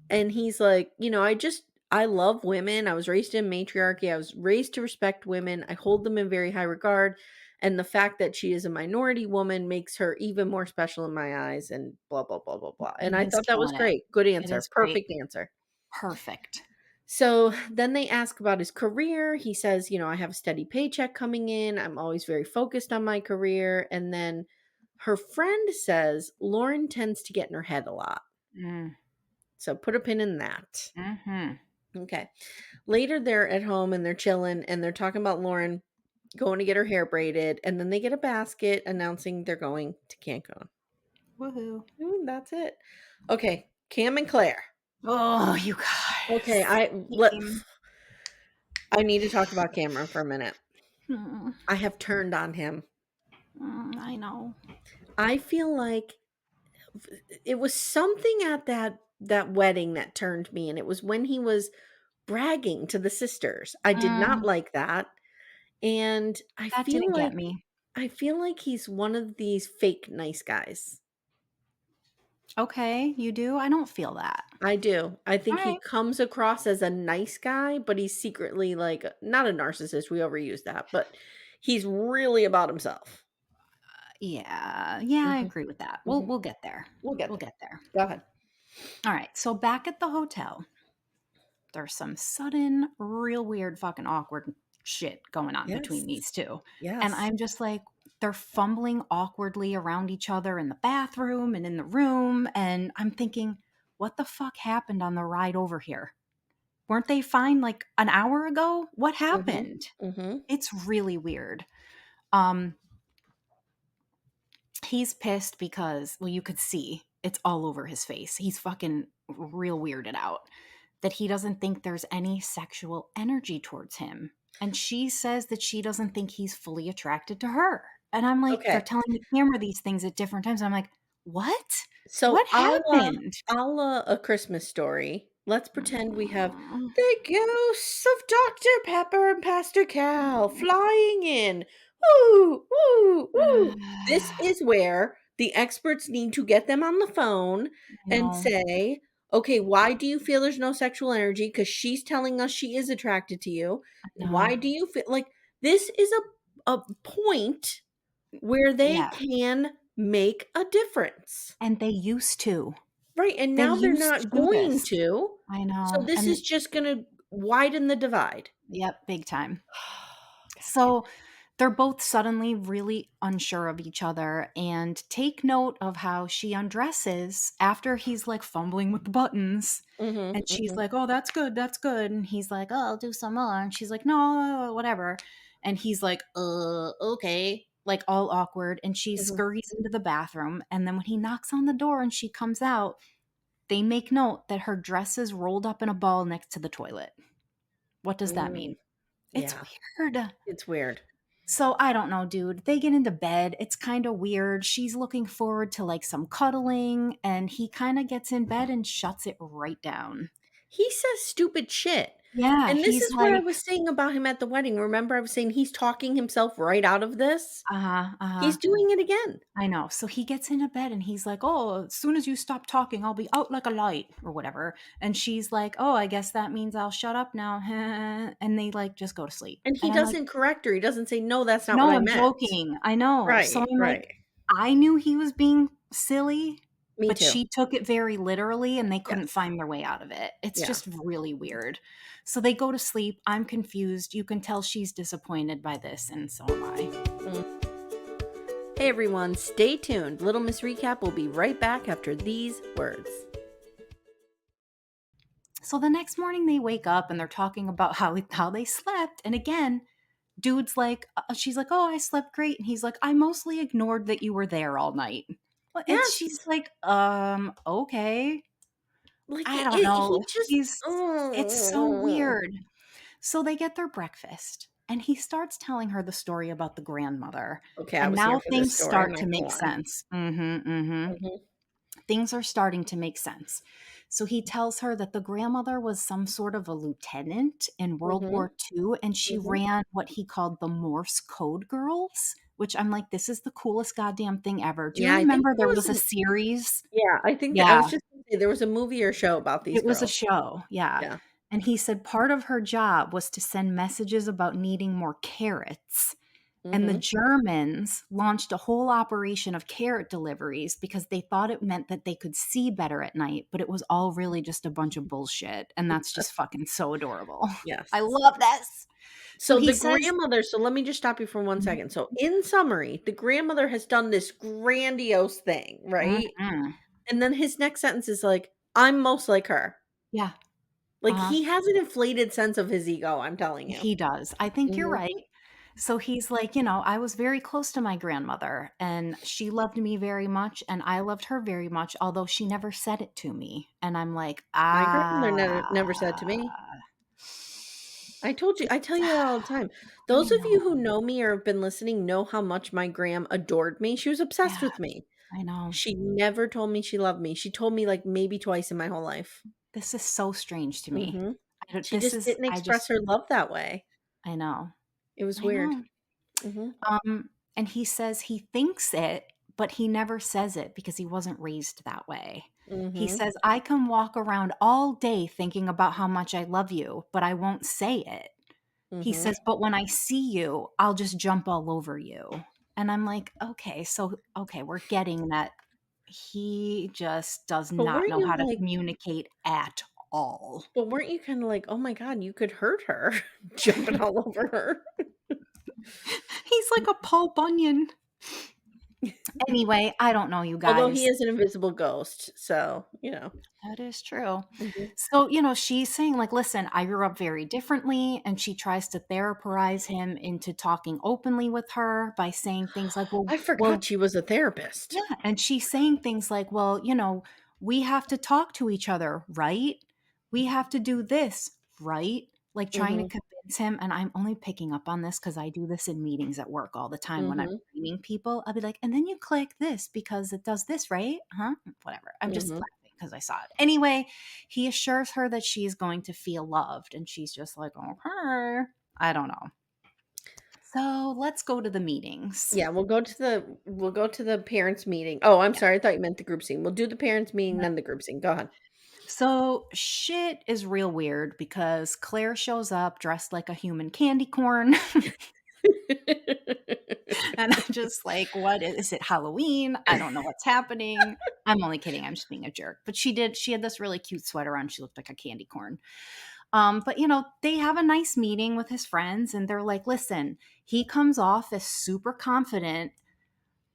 And he's like, I love women. I was raised in matriarchy. I was raised to respect women. I hold them in very high regard. And the fact that she is a minority woman makes her even more special in my eyes, and blah, blah, blah, blah, blah. And He I is thought that was killing it. great. Good It answer. is great. Perfect answer. Perfect. So then they ask about his career. He says, I have a steady paycheck coming in. I'm always very focused on my career. And then her friend says Lauren tends to get in her head a lot. Mm, So put a pin in that. mhm. Okay. Later, they're at home and they're chilling and they're talking about Lauren going to get her hair braided. And then they get a basket announcing they're going to Cancun. Woohoo. Ooh, that's it. Okay. Cam and Clare. Oh, you Okay. guys. Same. I need to talk about Cameron for a minute. Mm, I have turned on him. I know. I feel like it was something at that wedding that turned me, and it was when he was bragging to the sisters. I did not Mm, like that. And that didn't get me. I feel like he's one of these fake nice guys. Okay, you do? I don't feel that. I do. I think he Alright. comes across as a nice guy, but he's secretly like not a narcissist, we overuse that, but he's really about himself. Yeah. Yeah, I Mhm, agree with that. We'll mhm. we'll get there. We'll get We'll there. get there. Go ahead. Alright, so back at the hotel, there's some sudden, real weird, fucking awkward shit going on between Yes. these 2, and Yes. I'm just like, they're fumbling awkwardly around each other in the bathroom and in the room, and I'm thinking, "What the fuck happened on the ride over here? Weren't they fine, like, an hour ago? What Mhm. happened?" Mhm. It's really weird. Um, he's pissed because, well, you could see it's all over his face. He's fucking real weirded out that he doesn't think there's any sexual energy towards him. And she says that she doesn't think he's fully attracted to her. And I'm like, they're Okay. telling the camera these things at different times. I'm like, what? So, What happened? A Christmas Story, let's pretend we have Mm. the ghosts of Dr. Pepper and Pastor Cal flying in. Woo, woo, woo. This is where the experts need to get them on the phone I and know. say, "Okay, why do you feel there's no sexual energy? Because she's telling us she is attracted to you. No. Why do you feel like this is a point where they Yeah. can make a difference?" And they used to. Right, and They now they're used to not do going this. to, I so know. this is And just gonna widen the divide. yep, big time. God damn So they're both suddenly really unsure of each other, and take note of how she undresses after he's like fumbling with the buttons. it. Mhm, And she's mhm. like, "Oh, that's good, that's good." And he's like, "Oh, I'll do some more." And she's like, "No, whatever." And he's like, okay, like all awkward. And she Mhm. scurries into the bathroom. And then when he knocks on the door and she comes out, they make note that her dress is rolled up in a ball next to the toilet. What does that Mm, mean? It's yeah, weird. it's weird. So I don't know, dude. They get into bed. It's kind of weird. She's looking forward to like some cuddling, and he kind of gets in bed and shuts it right down. He says stupid shit. Yeah, And this he's is what I like, was saying about him at the wedding. Remember I was saying he's talking himself right out of this? uh-huh, uh-huh. He's doing it again. I know. So he gets into bed and he's like, "Oh, as soon as you stop talking, I'll be out like a light or whatever." And she's like, "Oh, I guess that means I'll shut up now." And they like just go to sleep. And And he I'm like, doesn't correct her. He doesn't say, "No, that's not what "No, I I'm meant." joking. I know." So Right, I'm like, right. I knew he was being silly, Me but too. she took it very literally and they couldn't Yes. find their way out of it. It's Yeah. just really weird. So they go to sleep. I'm confused. You can tell she's disappointed by this, and so am I. Mm. Hey everyone, stay tuned. Little Miss Recap will be right back after these words. So the next morning they wake up and they're talking about how they slept. And again, dude's like, she's like, "Oh, I slept great." And he's like, "I mostly ignored that you were there all night." Well, and she's Yes. like, okay. Like I don't he know. just It's so weird. So they get their breakfast and he starts telling her the story about the grandmother. Okay, I And was here now for this things story, I'm start not to gonna make lie. sense. Mhm. Mhm, Things are starting to make sense. So he tells her that the grandmother was some sort of a lieutenant in World mhm, War II, and she mhm. ran what he called the Morse Code Girls, which I'm like, this is the coolest goddamn thing ever. Do you Yeah, I think remember there there was was a series? yeah, I think that I Yeah, was just gonna say there was a movie or show about these it was a girls. show. Yeah. Yeah. And he said part of her job was to send messages about needing more carrots. And the Mhm. Germans launched a whole operation of carrot deliveries because they thought it meant that they could see better at night, but it was all really just a bunch of bullshit. And that's just fucking so adorable. I Yes. love this. So So he the says, grandmother so let me just stop you for one Mhm, second. So in summary, the grandmother has done this grandiose thing, right? mhm. And then his next sentence is like, "I'm most like her." Yeah, Like, uh-huh. he has an inflated sense of his ego, I'm telling you. He does. I think you're Mhm. right. So he's like, I was very close to my grandmother and she loved me very much and I loved her very much, although she never said it to me. And I'm like, My grandmother never said to me. I tell you that all the time. I Those of you who know. know me or have been listening know how much my gram adored me. She was obsessed Yeah, with me. I know. She never told me she loved me. She told me, like, maybe twice in my whole life. This is so strange to me. Mhm. I don't She this just is didn't I express just her love that way. I know. It was I weird. know. Mhm. And he says he thinks it, but he never says it because he wasn't raised that way. He Mhm. says, "I can walk around all day thinking about how much I love you, but I won't say it." He Mhm. says, "But when I see you, I'll just jump all over you." And I'm like, "Okay, so okay, we're getting that he just does But not weren't know you how to like communicate at all." but weren't you kinda like, "Oh my god, you could hurt her jumping all over her." He's like a Paul Bunyan. Anyway, I don't know, you Although he guys. is an invisible ghost, so, That is true. Mhm. So, she's saying, like, listen, I grew up very differently. And she tries to therapize him into talking openly with her by saying things like, I forgot she was a therapist. yeah. And she's saying things like, well, we have to talk to each other, right? We have to do this, right? Like trying to Mhm, convince him. And I'm only picking up on this because I do this in meetings at work all the time when I'm mhm, training people. I'll be like, and then you click this because it does this, right? Huh? Whatever. I'm just mhm. laughing because I saw it. Anyway, he assures her that she's going to feel loved. And she's just like, okay. I don't know. So let's go to the meetings. Yeah, we'll go to the parents' meeting. Oh, I'm sorry, I thought you meant the group scene. We'll do the parents' meeting, then the group scene. Go ahead. So shit is real weird because Claire shows up dressed like a human candy corn. And I'm just like, what is it, Halloween? I don't know what's happening. I'm only kidding. I'm just being a jerk. But she had this really cute sweater on. She looked like a candy corn. But they have a nice meeting with his friends and they're like, listen, he comes off as super confident,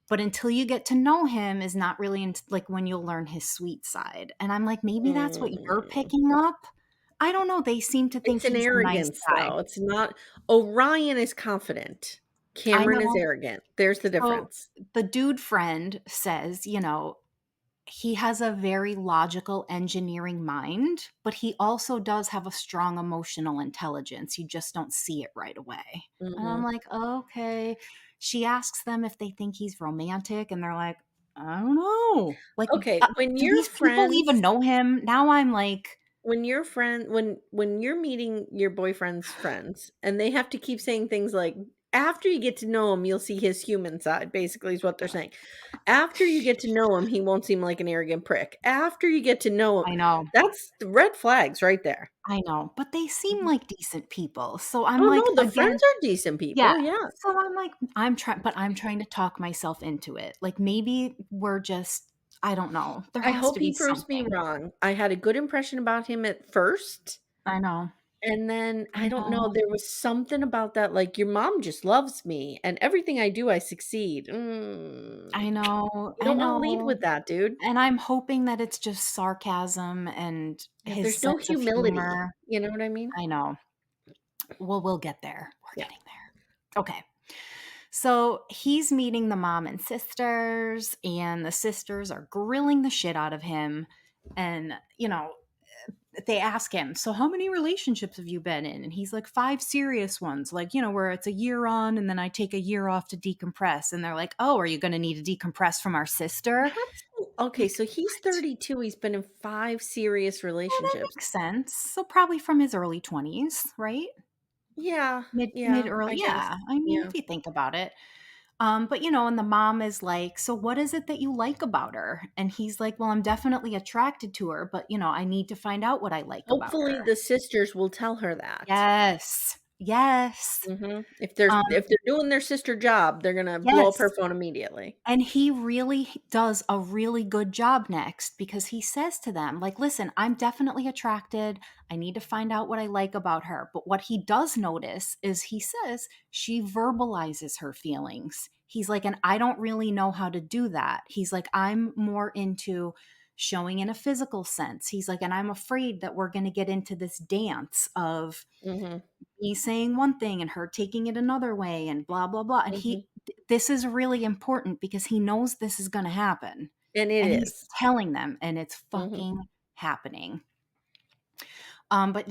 but until you get to know him is not really like when you'll learn his sweet side. And I'm like, maybe that's what you're Mm. picking up. I don't know, they seem to think It's an he's a nice arrogance, guy. though. It's not Orion is confident. I Cameron is know. arrogant. There's the So, difference. the dude friend says, he has a very logical engineering mind, but he also does have a strong emotional intelligence. You just don't see it right away. And I'm Mhm. like, okay. She asks them if they think he's romantic, and they're like, I don't know. Like, Okay, do these people even know him? Now I'm like, when you're meeting your boyfriend's friends and they have to keep saying things like, "After you get to know him, you'll see his human side," basically is what they're saying. After you get to know him, he won't seem like an arrogant prick. After you get to know him, I know. that's the red flags right there. I know, but they seem Mhm. like decent people. So I'm Oh, like, no, the again, friends are decent yeah. people, yeah. So I'm like, I'm trying to talk myself into it. Like maybe we're just, I don't know. There I has hope to he be proves me something. wrong. I had a good impression about him at first, I know. and then, I I don't know, know. there was something about that, like, "Your mom just loves me, and everything I do, I succeed." I know. You I don't wanna lead know. with that, dude. And I'm hoping that it's just sarcasm and Yeah, his there's no sense of humility, humor. you know what I mean? I know. Well, we'll get there. We're Yeah. getting there. Okay. So he's meeting the mom and sisters, and the sisters are grilling the shit out of him. And, they ask him, "So how many relationships have you been in?" And he's like, "5 serious ones, like, where it's a year on and then I take a year off to decompress." And they're like, "Oh, are you going to need to decompress from our sister?" Okay, Like, so he's what? 32, he's been in 5 serious Yeah, that relationships. makes sense. So probably from his early 20s, right? Yeah, Mid yeah, early, I guess. yeah. I mean, Yeah. if you think about it. But and the mom is like, "So what is it that you like about her?" And he's like, "Well, I'm definitely attracted to her, but I need to find out what I like about Hopefully, her." the sisters will tell her that. Yes. Yes. Mhm. Um, If they're doing their sister job, they're gonna blow up her yes. phone immediately. And he really does a really good job next because he says to them, like, "Listen, I'm definitely attracted. I need to find out what I like about her." But what he does notice is he says she verbalizes her feelings. He's like, "And I don't really know how to do that." He's like, "I'm more into showing in a physical sense." He's like, "And I'm afraid that we're going to get into this dance of Mhm, me saying one thing and her taking it another way and blah blah blah." And mhm. this is really important because he knows this is going to happen, And it and he's is. telling them, and it's Mhm, fucking happening. But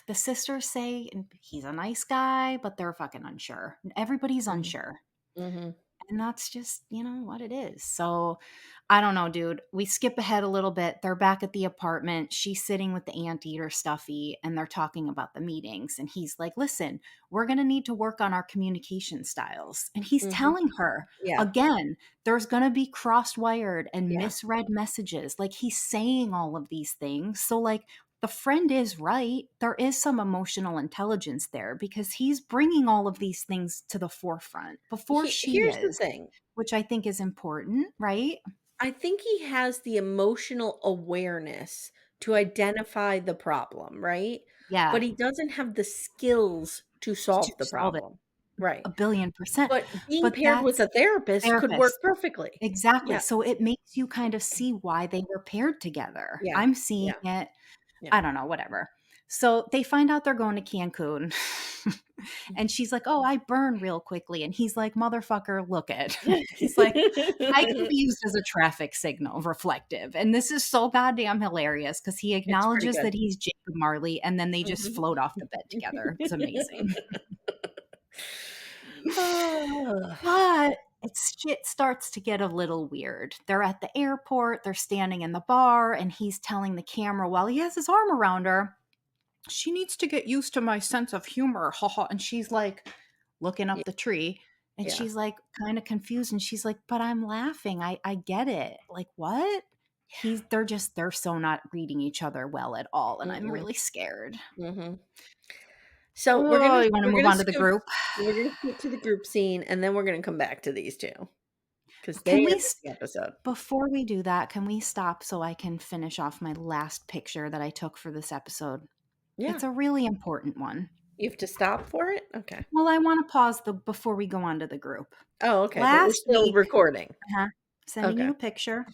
the sisters say he's a nice guy, but they're fucking unsure. Everybody's mhm, unsure. mhm, And that's just, what it is. So I don't know, dude. We skip ahead a little bit. They're back at the apartment. She's sitting with the anteater stuffy and they're talking about the meetings. And he's like, "Listen, we're going to need to work on our communication styles." And he's mhm. telling her, Yeah, again, there's going to be crossed wired and yeah. misread messages. Like he's saying all of these things. So, like, the friend is right. There is some emotional intelligence there because he's bringing all of these things to the forefront before she Here's the is, thing. which I think is important, right? I think he has the emotional awareness to identify the problem, right? But Yeah, he doesn't have the skills to to solve the solve it problem. Right. 1,000,000,000%. But being But paired with that's a therapist could therapist. work perfectly. Exactly. Yeah. So it makes you kind of see why they were paired together. Yeah. I'm seeing Yeah. it. Yeah. I don't know, whatever. So they find out they're going to Cancun. And she's like, "Oh, I burn real quickly." And he's like, "Motherfucker, look it." He's like, "I can be used as a traffic signal, reflective." And this is so goddamn hilarious because he It's pretty acknowledges good. that he's Jacob Marley and then they just Mhm. float off the bed together. It's amazing. Ah. But shit starts to get a little weird. They're at the airport, they're standing in the bar, and he's telling the camera while he has his arm around her, "She needs to get used to my sense of humor." Haha. And she's like looking Yeah. up the tree. And Yeah. she's like kind of confused. And she's like, "But I'm laughing. I get it." Like, what? They're so not reading each other well at all. And I'm Mm-mm. really scared. Mhm. So Oh, you want to we're move gonna on to the scoot group? we're gonna scoot to the group scene, and then we're gonna come back to these 2 because they Can we, ended the episode. before we do that, can we stop so I can finish off my last picture that I took for this episode? Yeah. It's a really important one. You have to stop for it? Okay. Well, I want to pause before we go on to the group. Oh, okay, but we're Last still week, recording. uh-huh, sending Okay. you a picture.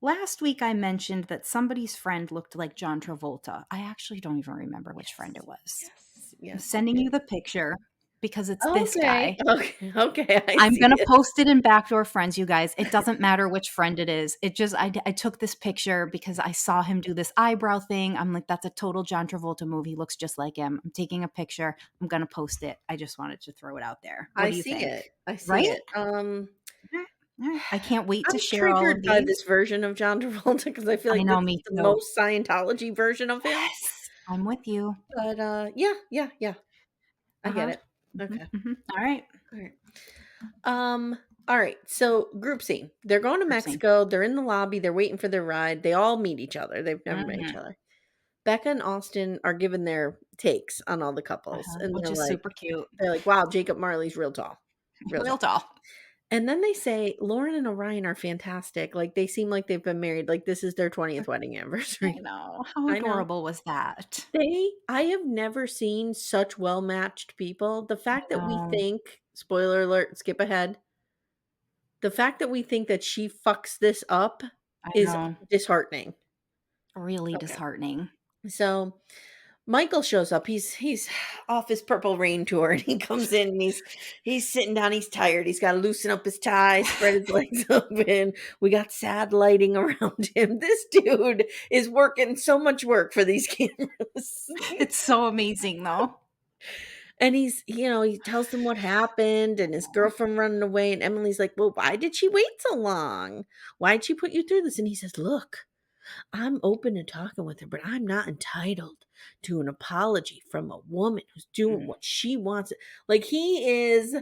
last week I mentioned that somebody's friend looked like John Travolta. I actually don't even remember which friend it Yes. was. Yes. I'm Yes, you sending you did. the picture because it's this Okay. guy. Okay. Okay. I I'm see gonna it. post it in Backdoor Friends, you guys. It doesn't matter which friend it is. It just I took this picture because I saw him do this eyebrow thing. I'm like, "That's a total John Travolta move. He looks just like him." I'm taking a picture. I'm gonna post it. I just wanted to throw it out there. What I do you see think? it. I see Right? it. Alright, alright. I can't wait I'm to share all of triggered by this these. version of John Travolta because I feel I like know, this is me the too. most Scientology version of him. Yes, I'm with you. But, yeah, yeah, yeah. I get Uh-huh. it. Mhm, Okay. mhm. Alright. Alright. Um, alright, so group scene. They're going to Group scene. Mexico, they're in the lobby, they're waiting for their ride, they all meet each other, they've never met each Mhm. other. Becca and Austin are giving their takes on all the couples, Uh-huh, and which is super cute. they're like, "Wow, Jacob Marley's real tall. Real Real tall." tall. And then they say Lauren and Orion are fantastic, like, they seem like they've been married, like, this is their 20th wedding I anniversary. know. How I know. adorable was that? I have never seen such well-matched people. The fact I that we know. think spoiler alert, skip ahead. The fact that we think that she fucks this up I is know. disheartening. Really Okay. disheartening. So, Michael shows up. He's off his Purple Rain tour, and he comes in, and he's sitting down, he's tired, he's gotta loosen up his tie, spread his legs open. We got sad lighting around him. This dude is working so much work for these cameras. It's so amazing, though. And he tells them what happened and his girlfriend running away. And Emily's like, "Well, why did she wait so long? Why'd she put you through this?" And he says, "Look, I'm open to talking with her, but I'm not entitled to an apology from a woman who's doing Mm. what she wants." Like, he is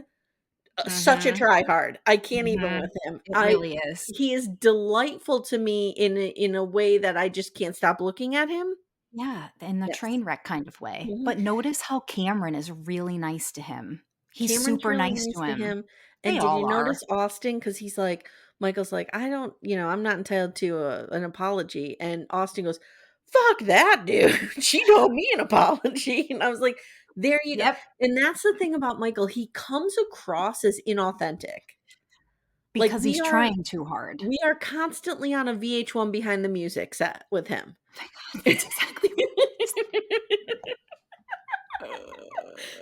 such a Mhm. try hard. I can't even Mhm. with him. It really is. He is delightful to me in a way that I just can't stop looking at him. Yeah, in the Yes. train wreck kind of way. Mhm. But notice how Cameron is really nice to him. He's Cameron's super really nice to nice to him. him, and They did you all are. notice Austin? Because he's like Michael's like, "I don't I'm not entitled to an apology," and Austin goes, "Fuck that, dude. She owed me an apology," and I was like, "There you go," Yep, and that's the thing about Michael, he comes across as inauthentic. Like, because he's trying too hard. we are constantly on a VH1 Behind the Music set with him. That's exactly what it is.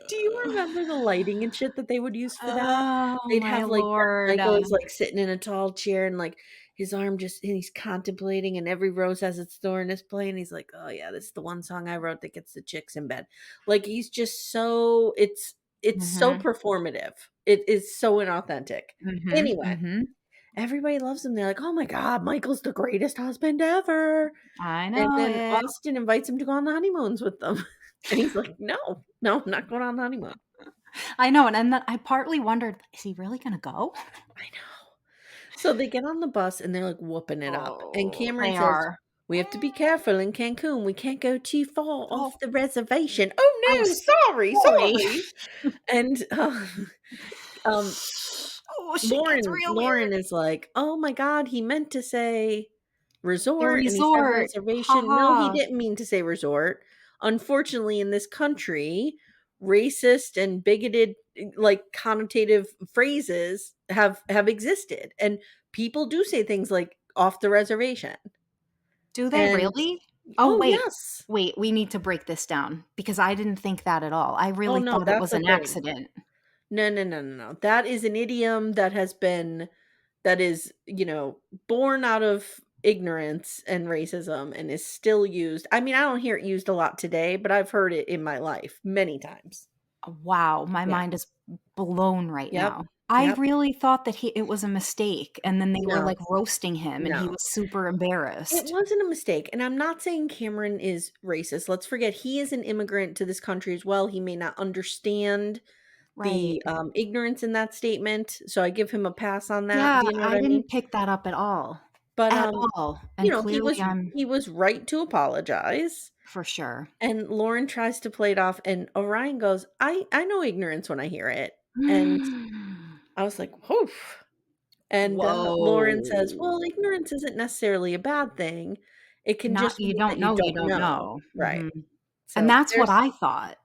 Do you remember the lighting and shit that they would use for that? Oh They'd my have, like, lord. Michael is, like, sitting in a tall chair and, like, his arm just and he's contemplating, and every rose has its thorn is playing, he's like, "Oh, yeah, this is the one song I wrote that gets the chicks in bed." Like, he's just so it's so Mhm, performative. It is so inauthentic. mhm, Anyway, mhm. everybody loves him. They're like, "Oh my god, Michael's the greatest husband ever." I And know then it. Austin invites him to go on the honeymoons with them. And he's like, "No, no, I'm not going on the honeymoon." I know, and then I partly wondered, is he really gonna go? I know. So they get on the bus and they're like whooping it up. And Oh, Cameron they says, are. "We have to be careful in Cancun. We can't go too far Oh, off the reservation." Oh oh, no, sorry, sorry. sorry. And um Oh, shit gets Lauren real Lauren weird. is like, "Oh my god, he meant to say The resort and he said resort. reservation." No, he Haha. didn't mean to say resort. Unfortunately, in this country, racist and bigoted like connotative phrases have existed and people do say things like off the reservation. Do they And really? Oh, oh wait. yes. Wait, we need to break this down because I didn't think that at all. I Oh really no, thought it that's was a an thing. accident. No, no, no, no, no. That is an idiom that has been that is, born out of ignorance and racism and is still used. I mean, I don't hear it used a lot today, but I've heard it in my life many times. Wow, my Yeah. mind is blown right Yep. now. I Yep. really thought that it was a mistake, and then they were, No. like, roasting him, and he No. was super It embarrassed. wasn't a mistake, and I'm not saying Cameron is racist. Let's forget he is an immigrant to this country as well. He may not understand Right. the, ignorance in that statement, so I give him a pass on that. Yeah, Do you know what I I mean? didn't pick that up at all. But, At all, and he clearly was I'm he was right to apologize. for sure. And Lauren tries to play it off, and Orion goes, I know ignorance when I hear it." And I was like, "Oof." And, Lauren says, "Well, Whoa. ignorance isn't necessarily a bad thing. It can Not just you mean that don't you know, you don't don't know." know. Right. Mhm. And So, that's what there's I thought.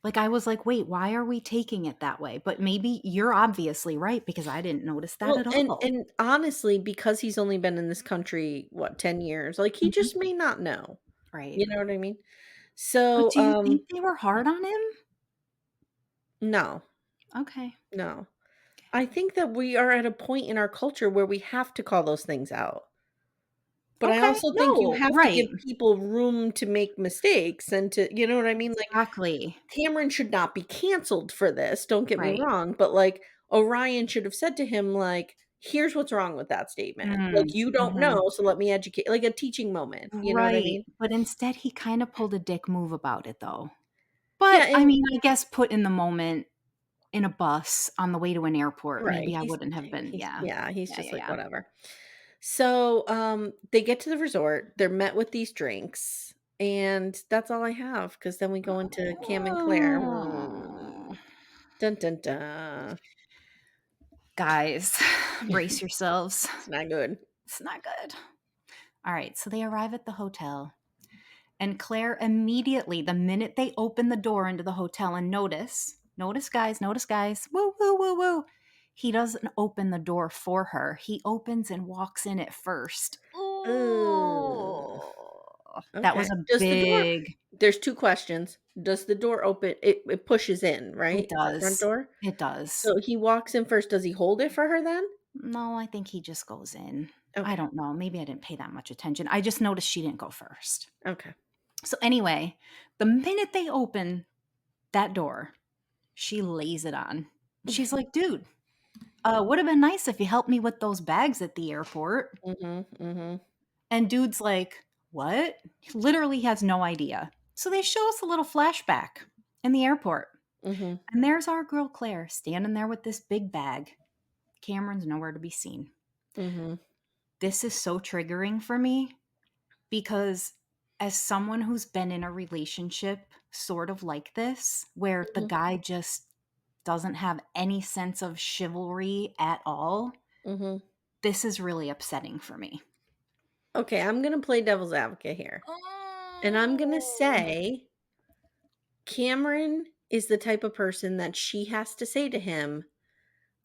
Like, I was like, "Wait, why are we taking it that way?" But maybe you're obviously right because I didn't notice that Well, at and all. and honestly, because he's only been in this country, what, 10 years, like, he Mhm. just may not know. Right. You know what I mean? But So, do you think they were hard on him? no, Okay. no. I think that we are at a point in our culture where we have to call those things out. But I Okay. also think you No, have to give right. people room to make mistakes and to you know what I mean? Like, Exactly. Cameron should not be canceled for this, don't get me Right. wrong, but, like, Orion should have said to him, like, "Here's what's wrong with that statement. Like, Mm, you don't mhm. know, so let me educate" like a teaching moment, you know what I Right, mean? but instead he kinda pulled a dick move about it, though. Yeah, But, I and mean, I guess put in the moment in a bus on the way to an airport, right, maybe I wouldn't have been he's yeah. yeah, he's Yeah, just yeah, like, yeah. "Whatever." So, they get to the resort, they're met with these drinks, and that's all I have. Because then we go into Cam and Clare. Oh. Dun, dun, dun. Guys, brace yourselves. It's not good. It's not good. Alright, so they arrive at the hotel, and Claire immediately, the minute they open the door into the hotel and notice guys, woo, woo, woo, woo. He doesn't open the door for her. He opens and walks in at first. Ooh, Ooh. That okay. was a Does the door big There's 2 questions. Does the door open it pushes in, it right? The front does. door? It does. So he walks in first. Does he hold it for her then? No, I think he just goes in. I Okay, don't know. Maybe I didn't pay that much attention. I just noticed she didn't go first. okay. So anyway, the minute they open that door, she lays it on. She's like, "Dude, would have been nice if you helped me with those bags at the airport." Mhm, mhm, And dude's like, "What?" He literally has no idea. So they show us a little flashback in the airport. mhm, And there's our girl Claire standing there with this big bag. Cameron's nowhere to be seen. mhm, This is so triggering for me because as someone who's been in a relationship sort of like this, where the mhm, guy just doesn't have any sense of chivalry at all, mhm. this is really upsetting for me. Okay, I'm gonna play devil's advocate here, and I'm gonna Oh. say Cameron is the type of person that she has to say to him,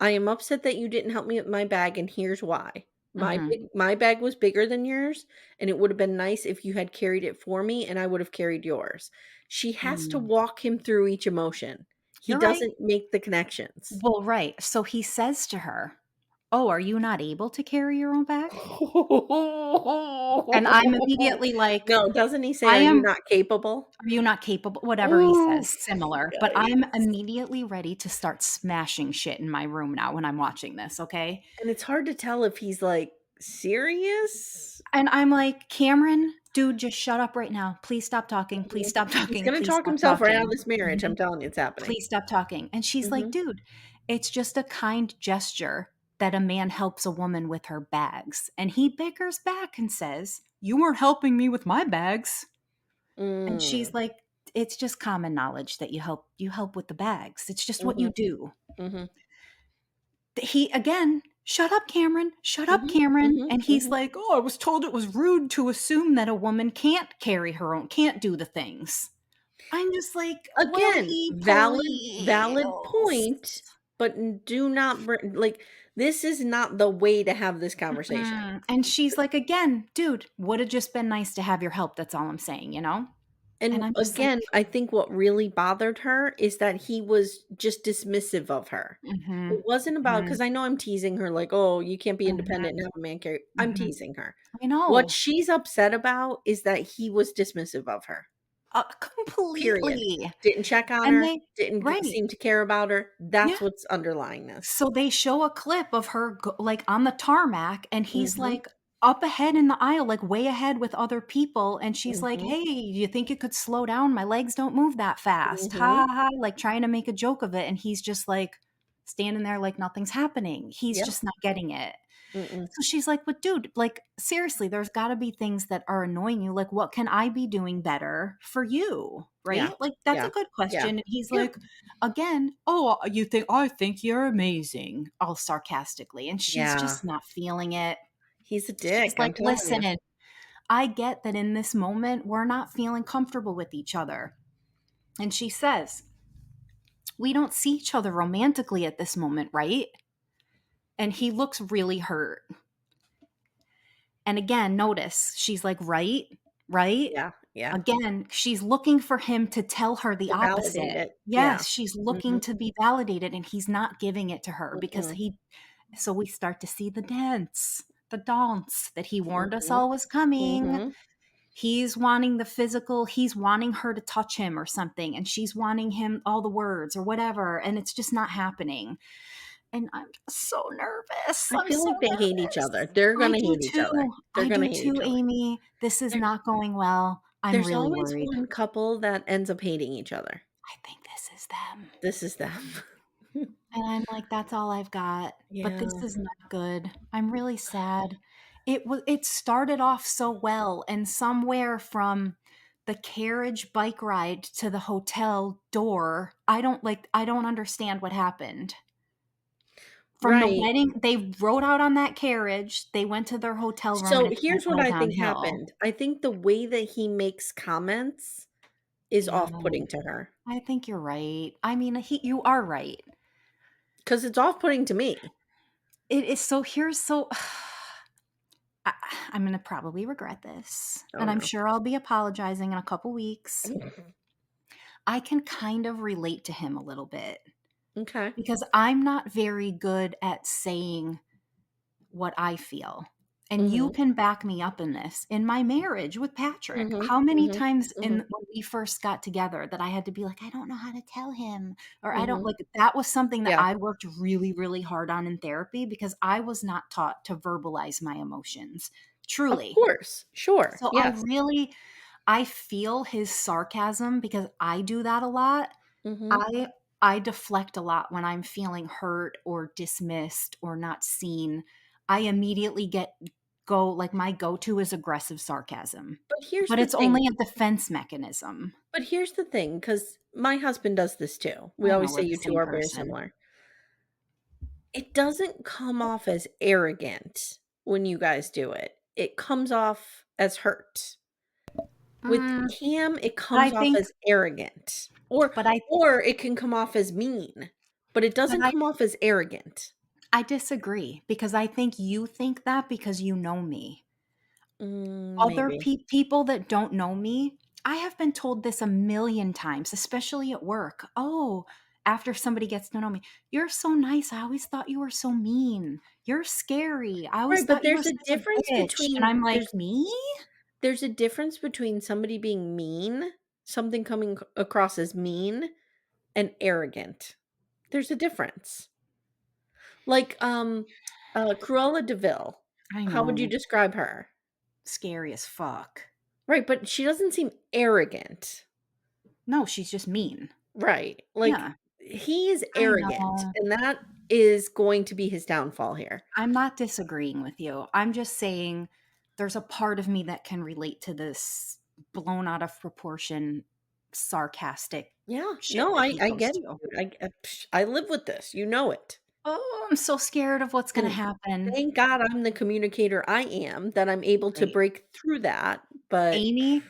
"I am upset that you didn't help me with my bag, and here's why. Mhm. My bag was bigger than yours, and it would have been nice if you had carried it for me, and I would have carried yours." She has to Mm. walk him through each emotion. He You're right. doesn't make the connections. Well, right. So he says to her, "Oh, are you not able to carry your own bag?" And I'm immediately like, No, doesn't he say, "I "Are you am not capable?" are you not capable?" Whatever he Ooh, says, similar, but I'm yikes. immediately ready to start smashing shit in my room now when I'm watching this, okay? And it's hard to tell if he's, like, serious. And I'm like, "Cameron, dude, just shut up right now. Please stop talking. Please Mhm. stop He's talking. gonna Please talk stop himself right out of talking. this marriage, I'm Mhm. telling you it's happening. Please stop talking." And she's like, Mhm. "Dude, it's just a kind gesture that a man helps a woman with her bags." And he bickers back and says, "You weren't helping me with my bags." And she's Mm. like, "It's just common knowledge that you help with the bags. It's just what you Mhm, do." mhm, He again, "Shut up, Cameron. Shut up, mhm, Cameron." mhm, And he's mhm. like, "Oh, I was told it was rude to assume that a woman can't carry her own, can't do the things." I'm just like, Again, "Willie, valid please." point, but n do not bring like, this is not the way to have this conversation. Mm-mm. And she's like, "Again, dude, would have just been nice to have your help. That's all I'm saying, you know?" And And I'm just like, again, I think what really bothered her is that he was just dismissive of her. It mhm, wasn't about mhm, because I know I'm teasing her like, "Oh, you can't be mhm, independent and have a man carry" I'm mhm. teasing her. I What know. she's upset about is that he was dismissive of her, period. Completely. Didn't check on And her, they didn't g right. seem to care about her. Yeah. That's what's underlying this. So they show a clip of her like on the tarmac, and he's Mhm, like up ahead in the aisle, like way ahead with other people. And she's like, mhm, "Hey, you think you could slow down? My legs don't move that fast." Ha mhm. ha ha. Like trying to make a joke of it. And he's just like standing there like nothing's happening. He's Yep. just not getting it. Mm-mm. So she's like, "But dude, like seriously, there's got to be things that are annoying you. Like, what can I be doing better for you?" Yeah. Right? Like, that's a Yeah. good Yeah. question. And he's Yeah. like, again, "Oh, you think I think you're amazing," all sarcastically. And she's Yeah. just not feeling it. He's a She's dick, like, I'm telling you. "Listen, I get that in this moment, we're not feeling comfortable with each other." And she says, we don't see each other romantically at this moment, right? And he looks really hurt. And again, notice she's like, right, right. Yeah, yeah. Again, she's looking for him to tell her the To validate opposite. it. Yeah. Yes, she's looking Mhm, to be validated, and he's not giving it to her because mm-mm, so we start to see the dance that he warned us mhm, all was coming. mhm. He's wanting the physical, he's wanting her to touch him or something, and she's wanting him all the words or whatever, and it's just not happening. And I'm just so nervous. I I'm feel so like they hate each nervous. other. They're gonna hate each other. They're I gonna do hate too, each other. Amy. This is There not going well. I'm there's really always worried. one couple that ends up hating each other. I think this is them. This is them. And I'm like, that's all I've got. But Yeah. this is not good. I'm really sad. It started off so well, and somewhere from the carriage bike ride to the hotel door, I don't understand what happened. From the Right. wedding, they rode out on that carriage, they went to their hotel room, and So, it went here's what all I think downhill. happened. I think the way that he makes comments is Yeah, off-putting to her, I think you're right. I mean, you are right. 'cause it's off-putting to me. It is so here's so I I'm gonna probably regret this, Oh, and I'm no. sure I'll be apologizing in a couple weeks. I can kind of relate to him a little bit Okay. because I'm not very good at saying what I feel. And you Mhm. can back me up in this. In my marriage with Patrick, Mhm. how many Mhm. times Mhm. when we first got together that I had to be like, I don't know how to tell him, or I don't Mhm. like that was something that Yeah. I worked really, really hard on in therapy because I was not taught to verbalize my emotions. Of Truly. course. Sure. So Yes. I feel his sarcasm because I do that a lot. Mhm. I deflect a lot when I'm feeling hurt or dismissed or not seen. I immediately go like my go-to is aggressive sarcasm. But here's But the it's thing only a defense mechanism. but here's the thing, because my husband does this too. We I know always say we're the you 2 same are very person. similar. It doesn't come off as arrogant when you guys do it. It comes off as hurt. With Mm, Cam, it but I comes off think as arrogant, or but I or it can come off as mean, but it but doesn't come off as arrogant. I disagree because I think you think that because you know me. Other Maybe. people that don't know me, I have been told this a million times, especially at work. "Oh," after somebody gets to know me, "You're so nice. I always thought you were so mean. You're scary. I always Right, but thought you were such a bitch." And I'm like, "Me?" there's a difference between somebody being mean, something coming across as mean, and arrogant. There's a difference. Like, Cruella de Vil, I how would you know. describe her? Scary as fuck. Right, but she doesn't seem arrogant. No, she's just mean. Right, like, Yeah, he is I arrogant, know. and that is going to be his downfall here. I'm not disagreeing with you. I'm just saying there's a part of me that can relate to this blown out of proportion, sarcastic Yeah, shit no, that I he I goes get it, to. dude. I live with this, you know it, Oh, I'm so scared of what's gonna and happen. thank God I'm the communicator I am, that I'm able to Right. break through that, but Amy,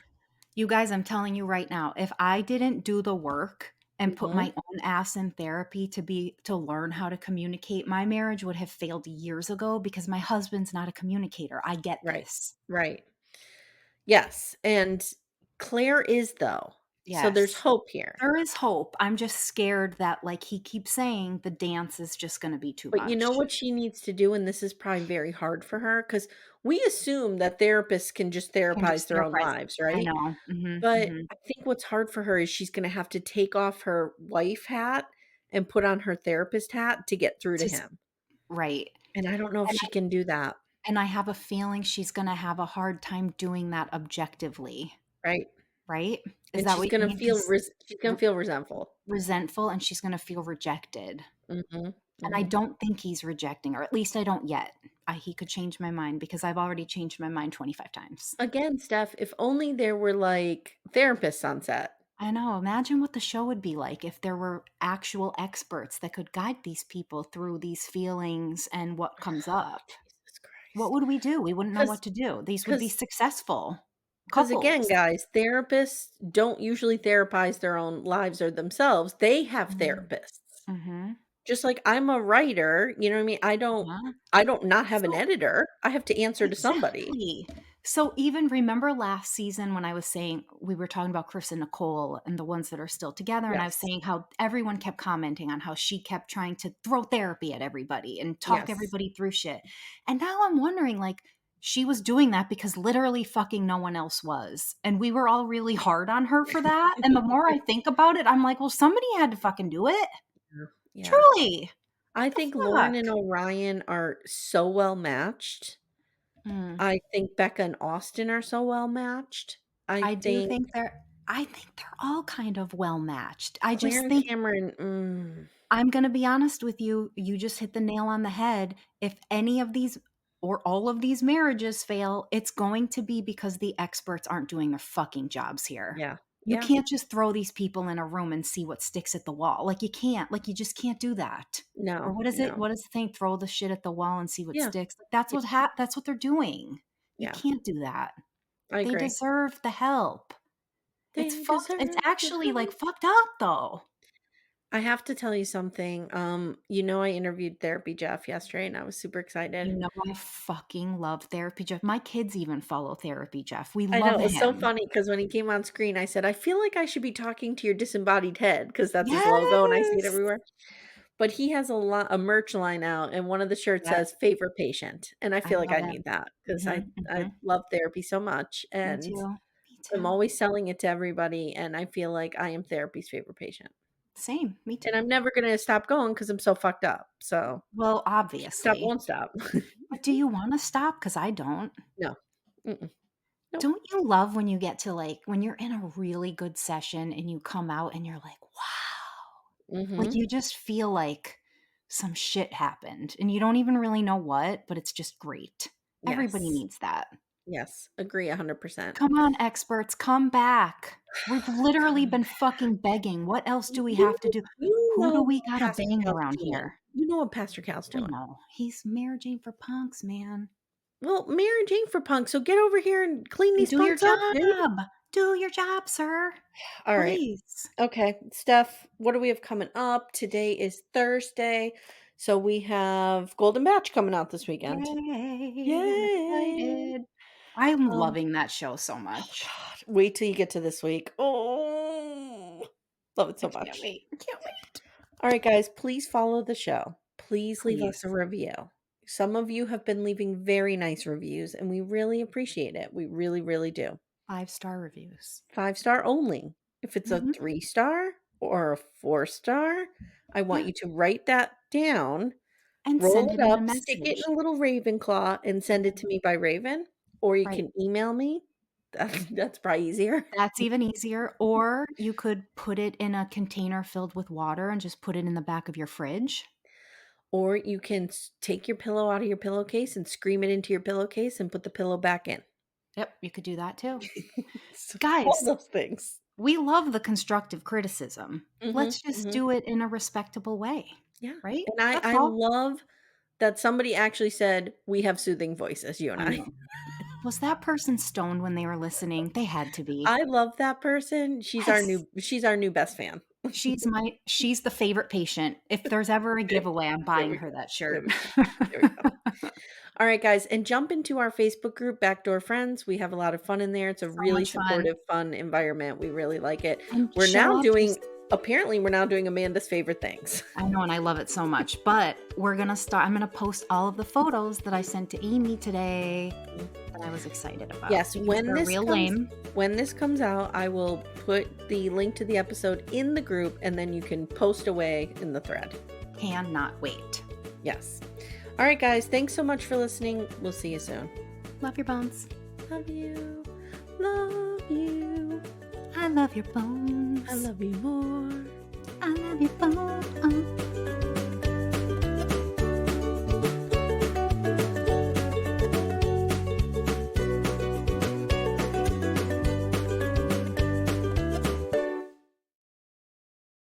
you guys, I'm telling you right now, if I didn't do the work and put Mhm. my own ass in therapy to learn how to communicate, my marriage would have failed years ago because my husband's not a communicator. I get Right, this. right. Yes, and Claire is, though, so there's Yes. hope here. There is hope. I'm just scared that, like he keeps saying, the dance is just gonna be too But you know much. what she needs to do, and this is probably very hard for her, because we assume that therapists can just Can therapize just their own therapize. lives, I right? know. Mhm, But mhm. I think what's hard for her is she's gonna have to take off her wife hat and put on her therapist hat to get through to Just him, right. and I don't know if And she can do that, I have a feeling she's gonna have a hard time doing that objectively, right? right? Is And that what you mean? 'Cause she's gonna feel resentful. resentful and she's gonna feel rejected. Mhm, And I mhm. don't think he's rejecting her, at least I don't yet. He could change my mind because I've already changed my mind 25 times. Again, Steph, if only there were, like, therapists on set. I know, imagine what the show would be like if there were actual experts that could guide these people through these feelings and what comes up. Jesus What Christ. would we do? We wouldn't know what Because to do. These would be because successful. 'Cause again, couples. guys, therapists don't usually therapize their own lives or themselves. They have Mm. therapists. Mhm. Just like I'm a writer, you know what I mean? Uh-huh. I don't not have an So editor. I have to answer to somebody. exactly. So even remember last season when I was saying we were talking about Chris and Nicole and the ones that are still together, and I was Yes. saying how everyone kept commenting on how she kept trying to throw therapy at everybody and talk Yes. everybody through shit. And now I'm wondering, like, she was doing that because literally fucking no one else was. And we were all really hard on her for that. And the more I think about it, I'm like, well, somebody had to fucking do it. Yeah. Yeah. Truly. I The think Lauren fuck? and Orion are so well matched. Mm. I think Becca and Austin are so well matched. I think I think they're all kind of well matched. I Claire just and think Cameron, I'm gonna be honest with you, you just hit the nail on the head. If any of these or all of these marriages fail, it's going to be because the experts aren't doing their fucking jobs here. yeah. You Yeah. can't just throw these people in a room and see what sticks at the wall. Like, you can't. Like, you just can't do that. Or No, what is it? no. What is the thing? Throw the shit at the wall and see what Yeah. sticks. Like, that's Yeah. that's what they're doing. You Yeah. can't do that. I They agree. deserve the help. They It's deserve the actually, like, help. fucked up, though. I have to tell you something. I interviewed Therapy Jeff yesterday and I was super excited. You know, I fucking love Therapy Jeff. My kids even follow Therapy Jeff. We I know, love it was so him. funny because when he came on screen, I said, "I feel like I should be talking to your disembodied head because that's his logo and I see it Yes! everywhere." But he has a merch line out and one of the shirts Yep, says "Favorite Patient," and I I feel like love I it. need that because Mhm, I mhm. love therapy so much, Me and too. Me I'm too. always selling it to everybody, and I feel like I am therapy's favorite patient. Same, me And too. I'm never gonna stop going because 'cause I'm so fucked up, so Well, can't stop, obviously. won't stop. But do you wanna stop? Because I don't. No. Mm-mm. Nope. Don't you love when you get to, like when you're in a really good session and you come out and you're like, "Wow." Like, Mhm. you just feel like some shit happened, and you don't even really know what, but it's just great. Everybody Yes. needs that. Yes. Agree 100%. Come on, experts, come back. We've literally Come been fucking begging. What else do we have to You do? you Who do know we what gotta Pastor bang Cal's around doing. here? You know what Pastor Cal's I doing. know. He's Mary Jane for punks, man. Well, Mary Jane for punk, so get over here and clean these Do your punks up, dude. job. Do your job, sir. Alright. Please. Okay, Steph, what do we have coming up? Today is Thursday, so we have Golden Batch coming out this weekend. Yay, I'm Yay! excited. I'm Um, loving that show so oh much. god, wait till you get to this week. Oh, love it I so can't much. wait. I can't wait. Alright, guys, please follow the show. Please leave us a Please. review. Some of you have been leaving very nice reviews, and we really appreciate it. We really, really do. 5-star reviews. 5-star only. If it's a Mhm. 3-star or a 4-star, I want Yeah, you to write that down, and roll send it it in a up, stick it message. in a little Ravenclaw, and send it to me by Raven, or you Right. can email me. That's probably easier. That's even easier, or you could put it in a container filled with water and just put it in the back of your fridge. Or you can take your pillow out of your pillowcase and scream it into your pillowcase and put the pillow back in. Yep, you could do that too. So, all Guys, those things. we love the constructive criticism. Mhm, Let's just mhm. do it in a respectable way, Yeah, right? and That's I all. love that somebody actually said, "We have soothing voices, you and I I." know. Was that person stoned when they were listening? They had to be. I love that person. Yes. She's our new best fan. She's the favorite patient. If there's ever a giveaway, I'm There buying we her go. that There shirt. we go. There we go. Alright, guys, and jump into our Facebook group, Backdoor Friends. We have a lot of fun in there. It's a So really much fun. supportive, fun environment. We really like it. And We're show now up doing just apparently, we're now doing Amanda's favorite things. I know, and I love it so much. But I'm gonna post all of the photos that I sent to Amye today that I was excited about Yes, because they're real lame. when this comes out, I will put the link to the episode in the group, and then you can post away in the thread. Cannot wait. Yes. Alright, guys, thanks so much for listening. We'll see you soon. Love your bones. Love you. Love you. I love your bones. I love you more. I love your bones.